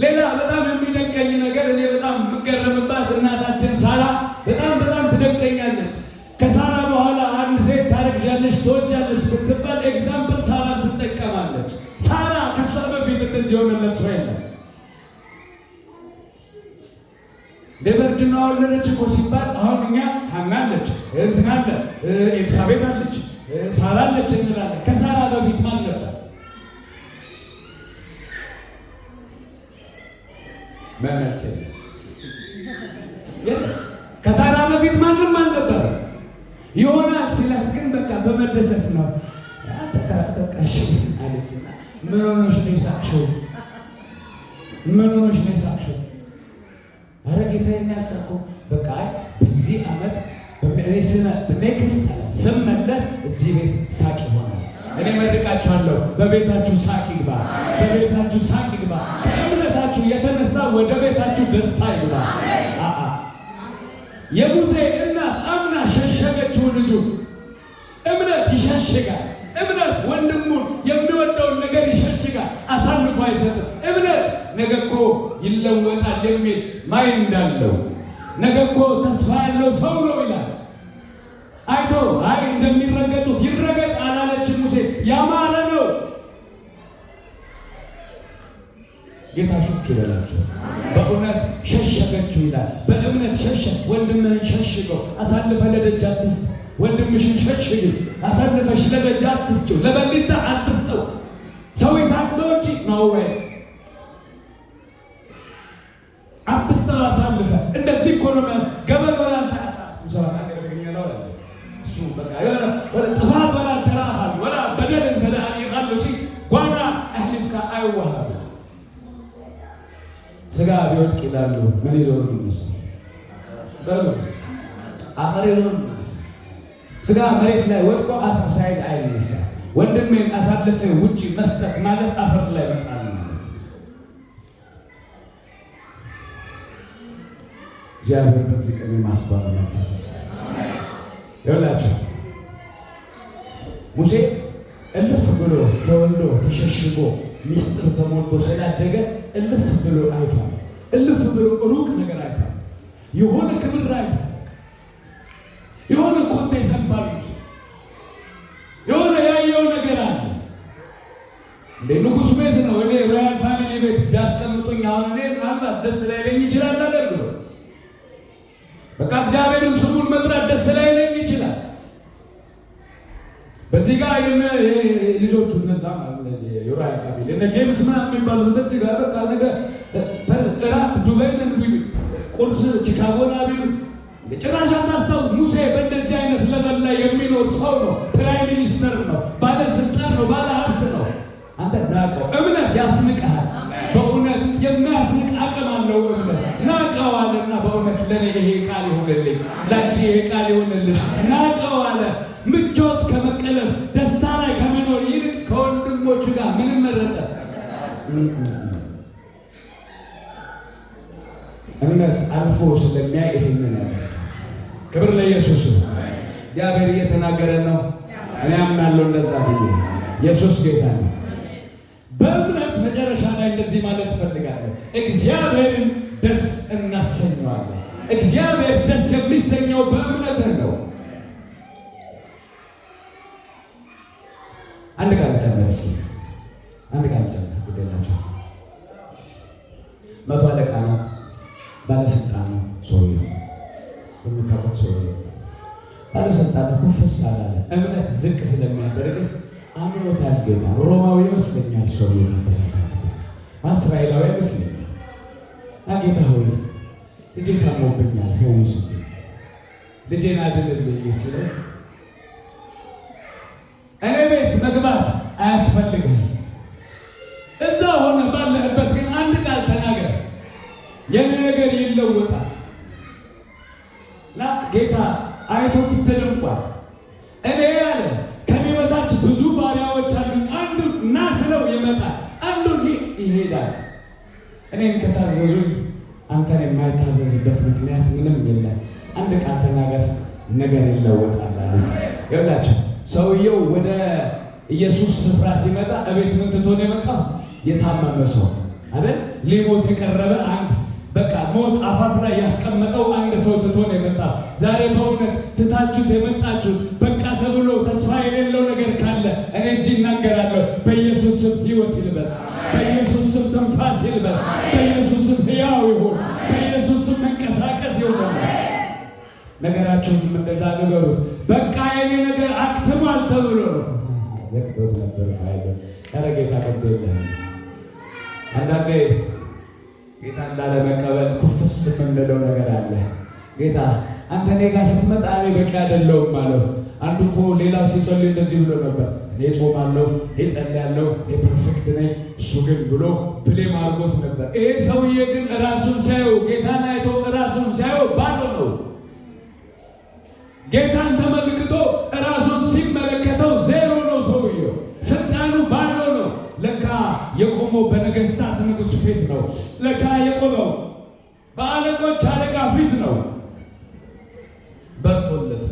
ሌላ በጣም የሚደንቀኝ ነገር እኔ በጣም የምገረምባት እናታችን ሳራ በጣም ትደንቀኛለች። ከሳራ በኋላ አንድ ሴት ታረግዣለሽ ትወልጃለሽ ብትባል ኤግዛምፕል ሳራ ትጠቀማለች። ሳራ ከሷ በፊት እንደዚህ የሆነለት ሰው የለም። ደበርጅና ወለደች እኮ ሲባል አሁን እኛ ሐና አለች፣ እንትና አለ፣ ኤልሳቤጥ አለች፣ ሳራ አለች እንላለን። ከሳራ በፊት ማን ነበር? መመልስ ከሳራ በፊት ማንም አልነበረም። ይሆናል ሲላት ግን በቃ በመደሰት ነው ተቀራቀሽ አለችና ምን ሆነሽ ነው የሳቅሽው? ምን ሆነሽ ነው የሳቅሽው? ኧረ ጌታዬ የሚያሳቀው በቃ በዚህ ዓመት ኔክስት ስመለስ እዚህ ቤት ሳቅ ይሆናል። እኔ መርቃችኋለሁ። በቤታችሁ ሳቅ ይግባ። በቤታችሁ ሳቅ ይግባ። ከእምነታችሁ የተነሳ ወደ ቤታችሁ ደስታ ይግባ። የሙሴ እናት አምና ሸሸገችው ልጁ። እምነት ይሸሽጋል። እምነት ወንድሙን የሚወደውን ነገር ይሸሽጋል፣ አሳልፎ አይሰጥም። እምነት ነገ እኮ ይለወጣል የሚል ማይንድ አለው። ነገ እኮ ተስፋ ያለው ሰው ነው ይላል። አይቶ አይ እንደሚረገጡት ይረገጥ አላለችም ሙሴ። ያማረ ነው። ጌታ ሹክ ይበላችሁ። በእውነት ሸሸገችው ይላል። በእምነት ሸሸግ። ወንድምህን ሸሽገው፣ አሳልፈ ለደጅ አትስጥ። ወንድምሽን ሸሽግ፣ አሳልፈሽ ለደጅ አትስጪው፣ ለበሊታ አትስጠው። ሰው ይሳቅ ነው እንጂ ነው ወይ አትስጠው፣ አሳልፈ። እንደዚህ እኮ ነው ገበል ወላ እሱ በቃ ወላ ጥፋት ወላ ተራሃል ወላ በደል ተዳኒ ካሉ ሲ ጓና አህልካ አይዋሃብ ስጋ ቢወድቅ ይላሉ። ምን ይዞ ነው የሚመስለው? በሉ አፈር ይዞ ነው የሚመስለው። ስጋ መሬት ላይ ወድቆ አፈር ሳይዝ አይነሳም። ወንድሜን አሳልፈ ውጪ መስጠት ማለት አፈር ላይ መጣል ማለት። እግዚአብሔር በዚህ ቀን ማስተዋል መንፈስ ይኸውላችሁ ሙሴ እልፍ ብሎ ተወልዶ ተሸሽጎ ሚስጥር ተሞልቶ ስላደገ እልፍ ብሎ አይቷል። እልፍ ብሎ ሩቅ ነገር አይቷል። የሆነ ክብር አይቷል። የሆነ ኮቴ ሰምቷል። የሆነ ያየው ነገር አለ። እንደ ንጉሥ ቤት ነው። እኔ ሮያል ፋሚሊ ቤት ቢያስቀምጡኝ አሁን እኔ ምናልባት ደስ ላይለኝ ይችላል አደርግ ነው። በቃ እግዚአብሔርን ስሙን መጥራት ደስ ላይለኝ ይችላል። በዚህ ጋር ልጆቹ እነዛ የሮያል ፋሚሊ እነ ጄምስ ምናምን የሚባሉት እንደዚህ ጋር በቃ ነገር እራት ዱባይ ነን ቢሉ ቁርስ ቺካጎና ቢሉ ጭራሽ አታስታው። ሙሴ በእንደዚህ አይነት ለበል ላይ የሚኖር ሰው ነው። ፕራይም ሚኒስተር ነው። ባለስልጣን ነው። ባለ ሀብት ነው። አንተ ናቀው። እምነት ያስንቅሃል። በእውነት የሚያስንቅ አቅም አለው እምነት። ናቀዋልና በእውነት ለኔ ይሄ ቃል ይሁንልኝ፣ ላንቺ ይሄ ቃል ይሁንልሽ። ናቀዋለ ምቾት ከመቀለብ ደስታ ላይ ከመኖር ይልቅ ከወንድሞቹ ጋር ምን መረጠ? እምነት አልፎ ስለሚያይ ይሄንን ያለ ክብር ለኢየሱስ። እግዚአብሔር እየተናገረ ነው። እኔ አምናለሁ እንደዛ ብዬ። ኢየሱስ ጌታ ነው። በእምነት መጨረሻ ላይ እንደዚህ ማለት እፈልጋለሁ። እግዚአብሔርን ደስ እናሰኘዋለን። እግዚአብሔር ደስ የሚሰኘው በእምነት ነው። አንድ ቃል ጨምር እስኪ። አንድ ቃል ጨምር ጉዳያቸው መቶ አለቃ ነው። ባለስልጣን ነው። ሰውዬው የምታውቁት ሰውዬው ባለስልጣን ኩፍስ አላለ። እምነት ዝቅ ስለሚያደርግ አምኖታል ጌታ። ሮማዊ ይመስለኛል ሰውዬው ከተሳሳተ፣ እስራኤላዊ ይመስለኛል። ጌታ ሆይ ልጄ ታሞብኛል ፈውስ፣ ልጄን አድንልኝ ሲለው እኔ ቤት መግባት አያስፈልግም፣ እዛ ሆነ ባለህበት ግን አንድ ቃል ተናገር፣ የኔ ነገር ይለወጣል። እና ጌታ አይቶት ተደንቋል። እኔ ያለ ከኔ በታች ብዙ ባሪያዎች አሉኝ፣ አንዱ ና ስለው ይመጣል፣ አንዱ ይሄዳል። እኔን ከታዘዙኝ አንተን የማይታዘዝበት ምክንያት ምንም የለም። አንድ ቃል ተናገር፣ ነገር ይለወጣል አሉት። ይኸውላችሁ ሰውየው ወደ ኢየሱስ ስፍራ ሲመጣ እቤት ምን ትቶ ነው የመጣው? የታመመ ሰው አይደል? ሊሞት የቀረበ አንድ በቃ ሞት አፋፍ ላይ ያስቀመጠው አንድ ሰው ትቶ ነው የመጣው። ዛሬ በእውነት ትታችሁት የመጣችሁት በቃ ተብሎ ተስፋ የሌለው ነገር ካለ እኔ እዚህ እናገራለሁ። በኢየሱስ ስም ሕይወት ይልበስ። በኢየሱስ ስም ትንፋስ ይልበስ። በኢየሱስ ስም ሕያው ይሁን። በኢየሱስ ስም መንቀሳቀስ ይሁን። ነገራችሁን እንደዛ ንገሩት። በቃ የኔ ነገር አክትሟል ተብሎ ነው ዘግቶት ነበር። ፋይል ከረጌታ ቀደለ አንዳንዴ ጌታ ላለመቀበል ኩፍስ የምንለው ነገር አለ። ጌታ አንተ እኔ ጋር ስትመጣ እኔ በቂ አይደለሁም አለው። አንዱ እኮ ሌላው ሲጸልይ እንደዚህ ብሎ ነበር፣ እኔ ጾማለሁ፣ እኔ ጸልያለሁ፣ እኔ ፐርፌክት ነኝ፣ እሱ ግን ብሎ ብሌም አድርጎት ነበር። ይሄ ሰውዬ ግን ራሱን ሳየው፣ ጌታን አይቶ ራሱን ሳየው ባዶ ነው። ጌታን ተመልክቶ ራሱን ሲመለከተው ዜሮ ነው ሰውየው። ስልጣኑ ባዶ ነው። ለካ የቆመው በነገስታት ንጉሥ ፊት ነው። ለካ የቆመው በአለቆች አለቃ ፊት ነው። በርቶለት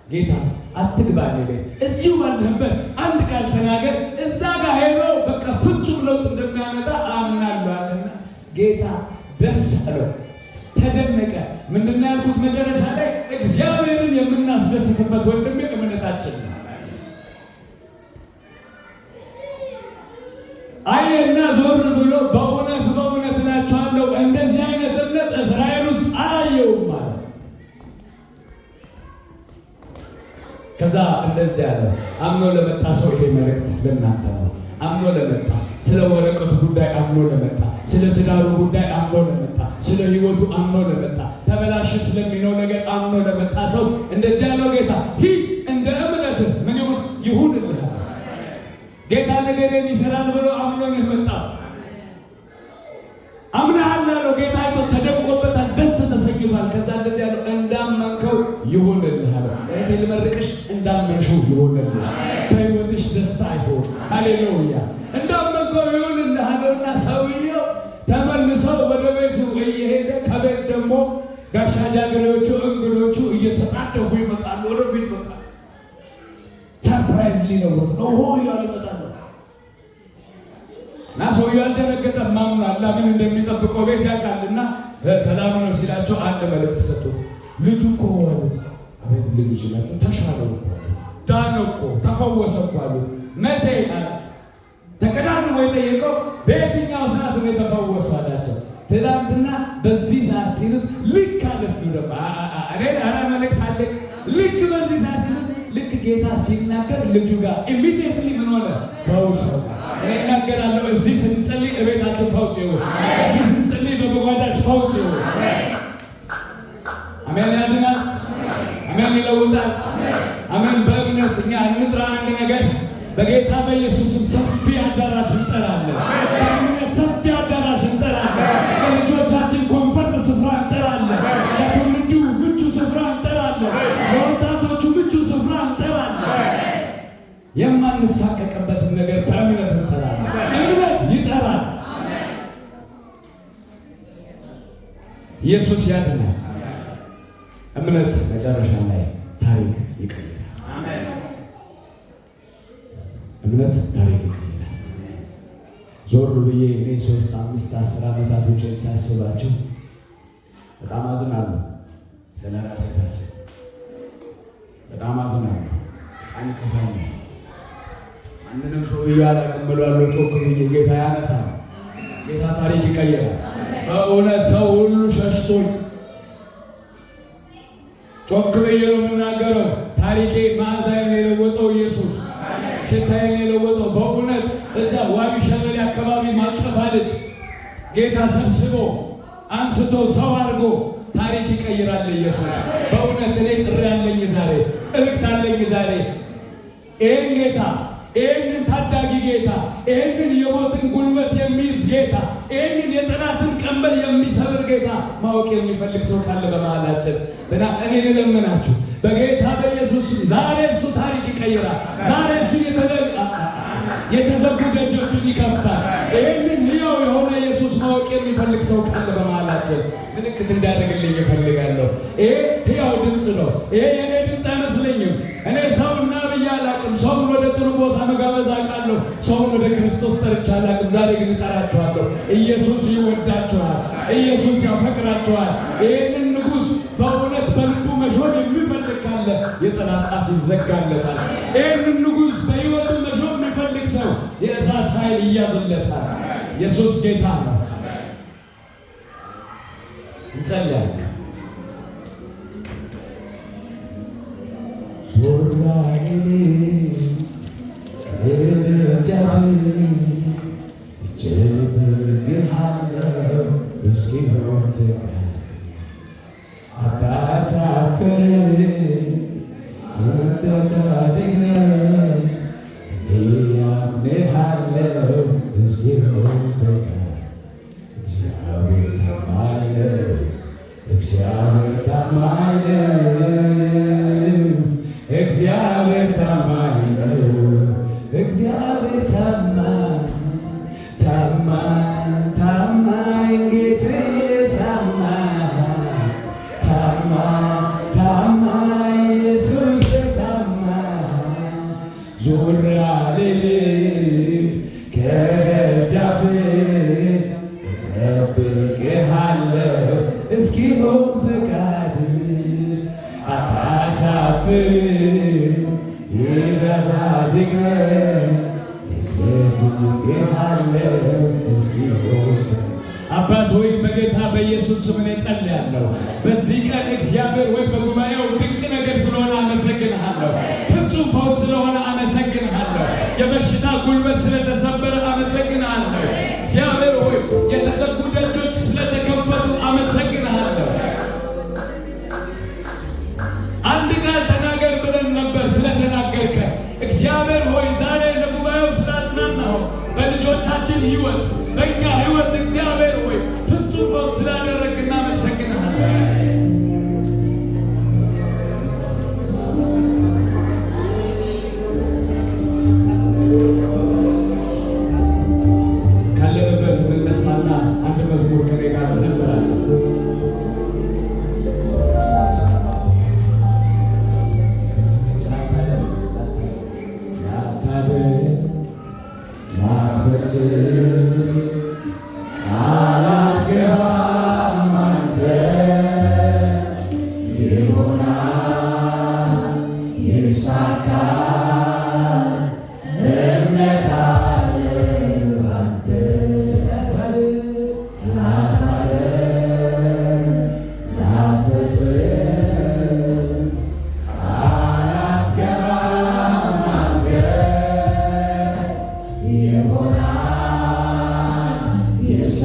ጌታ አትግባ እኔ እዚሁ ባለህበት አንድ ቃል ተናገር፣ እዛ ጋር ሄዶ በቃ ፍጹም ለውጥ እንደሚያመጣ አምናለሁ አለና ጌታ ደስ አለው፣ ተደነቀ። ምንድን ያልኩት መጨረሻ ላይ እግዚአብሔርን የምናስደስትበት ወንድሜ እምነታችን ነው። አየና ዞር ብሎ በእውነት በእውነት እላችኋለሁ እንደዚህ አይነት እምነት እስራኤል ውስጥ አላየውም ማለት። ከዛ እንደዚህ ያለ አምኖ ለመጣ ሰው ይሄ መልእክት ለእናንተ ነው። አምኖ ለመጣ ስለ ወረቀቱ ጉዳይ አምኖ ለመጣ፣ ስለ ትዳሩ ጉዳይ አምኖ ለመጣ፣ ስለ ሕይወቱ አምኖ ለመጣ፣ ተበላሽ ስለሚለው ነገር አምኖ ለመጣ ሰው እንደዚህ ያለው ጌታ ሂድ እንደ እምነትህ ምን ይሁንልህ። ጌታ ነገርን ይሰራል ብሎ አምኖ ነው የመጣው። አምናሃል አለው ጌታ አይቶ ተደንቆበታል፣ ደስ ተሰኝቷል። ከዛ እንደዚህ ያለው እንዳመንከው ይሁንልህ አለው። እኔ ልመርቅሽ እንዳመንሽው ይሁንልሽ፣ በሕይወትሽ ደስታ ይሁን። ሃሌሉያ! እንዳመንከው ይሁንልህ አለውና ሰውየው ተመልሶ ወደ ቤቱ እየሄደ ከቤት ደግሞ ጋሻ ጃግሬዎቹ እንግዶቹ እየተጣደፉ ይመጣሉ። ወደ ቤት በቃ ሰርፕራይዝ ሊነውሩት ነው። ሆ ያለ ይመጣሉ እና ሰውየው አልደነገጠም። ማምኗል። ምን እንደሚጠብቀው ቤት ያውቃልና በሰላም ነው ሲላቸው አንድ መልእክት ሰጡት። ልጁ እኮ አሉት። አቤት ልጁ ሲላቸው ተሻለው እኮ ዳነ እኮ ተፈወሰ እኮ አሉት። መቼ አላቸው። ተቀዳድሞ የጠየቀው በየትኛው ሰዓት ነው የተፈወሰው አላቸው። ትናንትና በዚህ ሰዓት ሲሉት ልክ አለስ ደግሞ አረ መልእክት አለ። ልክ በዚህ ሰዓት ሲሉት ልክ ጌታ ሲናገር ልጁ ጋር ኢሚዲየትሊ ምን ሆነ? ፈውስ። እኔ እናገራለሁ እዚህ ስንጸልይ እቤታችን ፈውስ ይሁን። እዚህ ስንጸልይ በመጓዳሽ ፈውስ ይሁን። አሜን። ያድናል። አሜን። ይለውጣል። አሜን። በእምነት እኛ እንጥራ አንድ ነገር በጌታ በኢየሱስም ሰፊ አዳራሽ እንጠራለን። በእምነት ሰፊ አዳራሽ እንጠራለን። ለልጆቻችን ኮንፈርት ስፍራ እንጠራለን። ለትውልዱ ምቹ ስፍራ እንጠራለን። ለወጣቶቹ ምቹ ስፍራ እንጠራለን። የማንሳቀቅበትን ነገር በእምነት እንጠራለን። እምነት ይጠራል። ኢየሱስ ያድናል። እምነት መጨረሻ ላይ ታሪክ ይቀይራል። እምነት ታሪክ ይቀይራል። ዞር ብዬ እኔ 3፣ 5፣ 10 ዓመታቶችን ሳስባቸው በጣም አዝናለሁ። ስለ ራሴ ሳስብ በጣም አዝናለሁ። በጣም ይከፋኛል። አንድንም ሰው አላውቅም ብሏለሁ። ጮክ ብዬ ጌታ ያነሳል። ጌታ ታሪክ ይቀይራል። በእውነት ሰው ሁሉ ሸሽቶኝ ጮክ ብዬ ነው የምናገረው። ታሪኬ መዓዛዬን የለወጠው ኢየሱስ፣ ሽታዬን የለወጠው በእውነት እዛ ዋቢ ሸበሌ አካባቢ ማቅረፋ ልጅ ጌታ ሰብስቦ አንስቶ ሰው አድርጎ ታሪክ ይቀይራል ኢየሱስ። በእውነት እኔ ጥሪ አለኝ ዛሬ፣ እልክት አለኝ ዛሬ። ይህን ጌታ፣ ይህንን ታዳጊ ጌታ፣ ይህንን የሞትን ጉልበት የሚይዝ ጌታ፣ ይህንን የጠላትን ቀንበር የሚሰብር ጌታ ማወቅ የሚፈልግ ሰው ካለ በመሃላችን እና እኔ ልለምናችሁ በጌታ በኢየሱስ ዛሬ እሱ ታሪክ ይቀይራል። ዛሬ እሱ የተዘጉ ደጆቹን ይከፍታል። ይህንን ሕያው የሆነ ኢየሱስ ማወቅ የሚፈልግ ሰው ካለ በመሃላችን ምልክት እንዲያደርግልኝ እፈልጋለሁ። ይሄ ሕያው ድምፅ ነው። ይሄ የኔ ድምፅ አይመስለኝም። እኔ ሰውና ብዬ አላቅም። ሰውን ወደ ጥሩ ቦታ መጋበዝ አውቃለሁ። ሰውን ወደ ክርስቶስ ጠርቼ አላቅም። ዛሬ ግን እጠራችኋለሁ። ኢየሱስ ይወዳችኋል። ኢየሱስ ያፈቅራችኋል። ይህንን ንጉሥ በእውነት በልቡ መሾም የሚፈልግ ካለ የጠላት አፍ ይዘጋለታል። ይህንን ንጉሥ በሕይወቱ መሾም የሚፈልግ ሰው የእሳት ኃይል ይያዝለታል። ኢየሱስ ጌታ ነው። እንጸልያለን። ዞራይኔ እጀብግሃለሁ አላፍርም አንተ ጻድቅ ነህ አምንሃለሁ እስኪሆን ፈቃድ እግዚአብሔር ታማኝ ነው እግዚአብሔር ታማኝ ነው እግዚአብሔር ታማኝ ነው እግዚአብሔር ታማኝ ታማኝ ታማኝ ጌታዬ ታማኝ ታማኝ ታማኝ ኢየሱስ ታማኝ ዞር አልልም ከደጃፍህ እጠብቅሃለሁ እስኪሆን ፈቃድህ አታሳፍርም ጻድቅ ነህ እጠብቅሃለሁ እስኪሆን አባት ሆይ በጌታ በኢየሱስ ስም ጸልያለሁ። በዚህ ቀን እግዚአብሔር ወይ በጉባኤው ድንቅ ነገር ስለሆነ አመሰግንሃለሁ። ፍጹም ፈውስ ስለሆነ አመሰግንሃለሁ። የበሽታ ጉልበት ስለተሰበረ አመሰግንሃለሁ። እግዚአብሔር ሆይ የተዘጉ ደጆች ስለተከፈቱ አመሰግንሃለሁ። አንድ ቃል ተናገር ብለን ነበር ስለተናገርከ እግዚአብሔር ሆይ ዛሬ ለጉባኤው ስላጽናናኸው በልጆቻችን ሕይወት በእኛ ሕይወት እግዚአብሔር ሆይ ፍጹም ፈውስ ስላደረግክ እናመሰግንሃለን። ካለንበት እንነሳና አንድ መዝሙር ከኔ ጋር እንዘምራለን። Yes,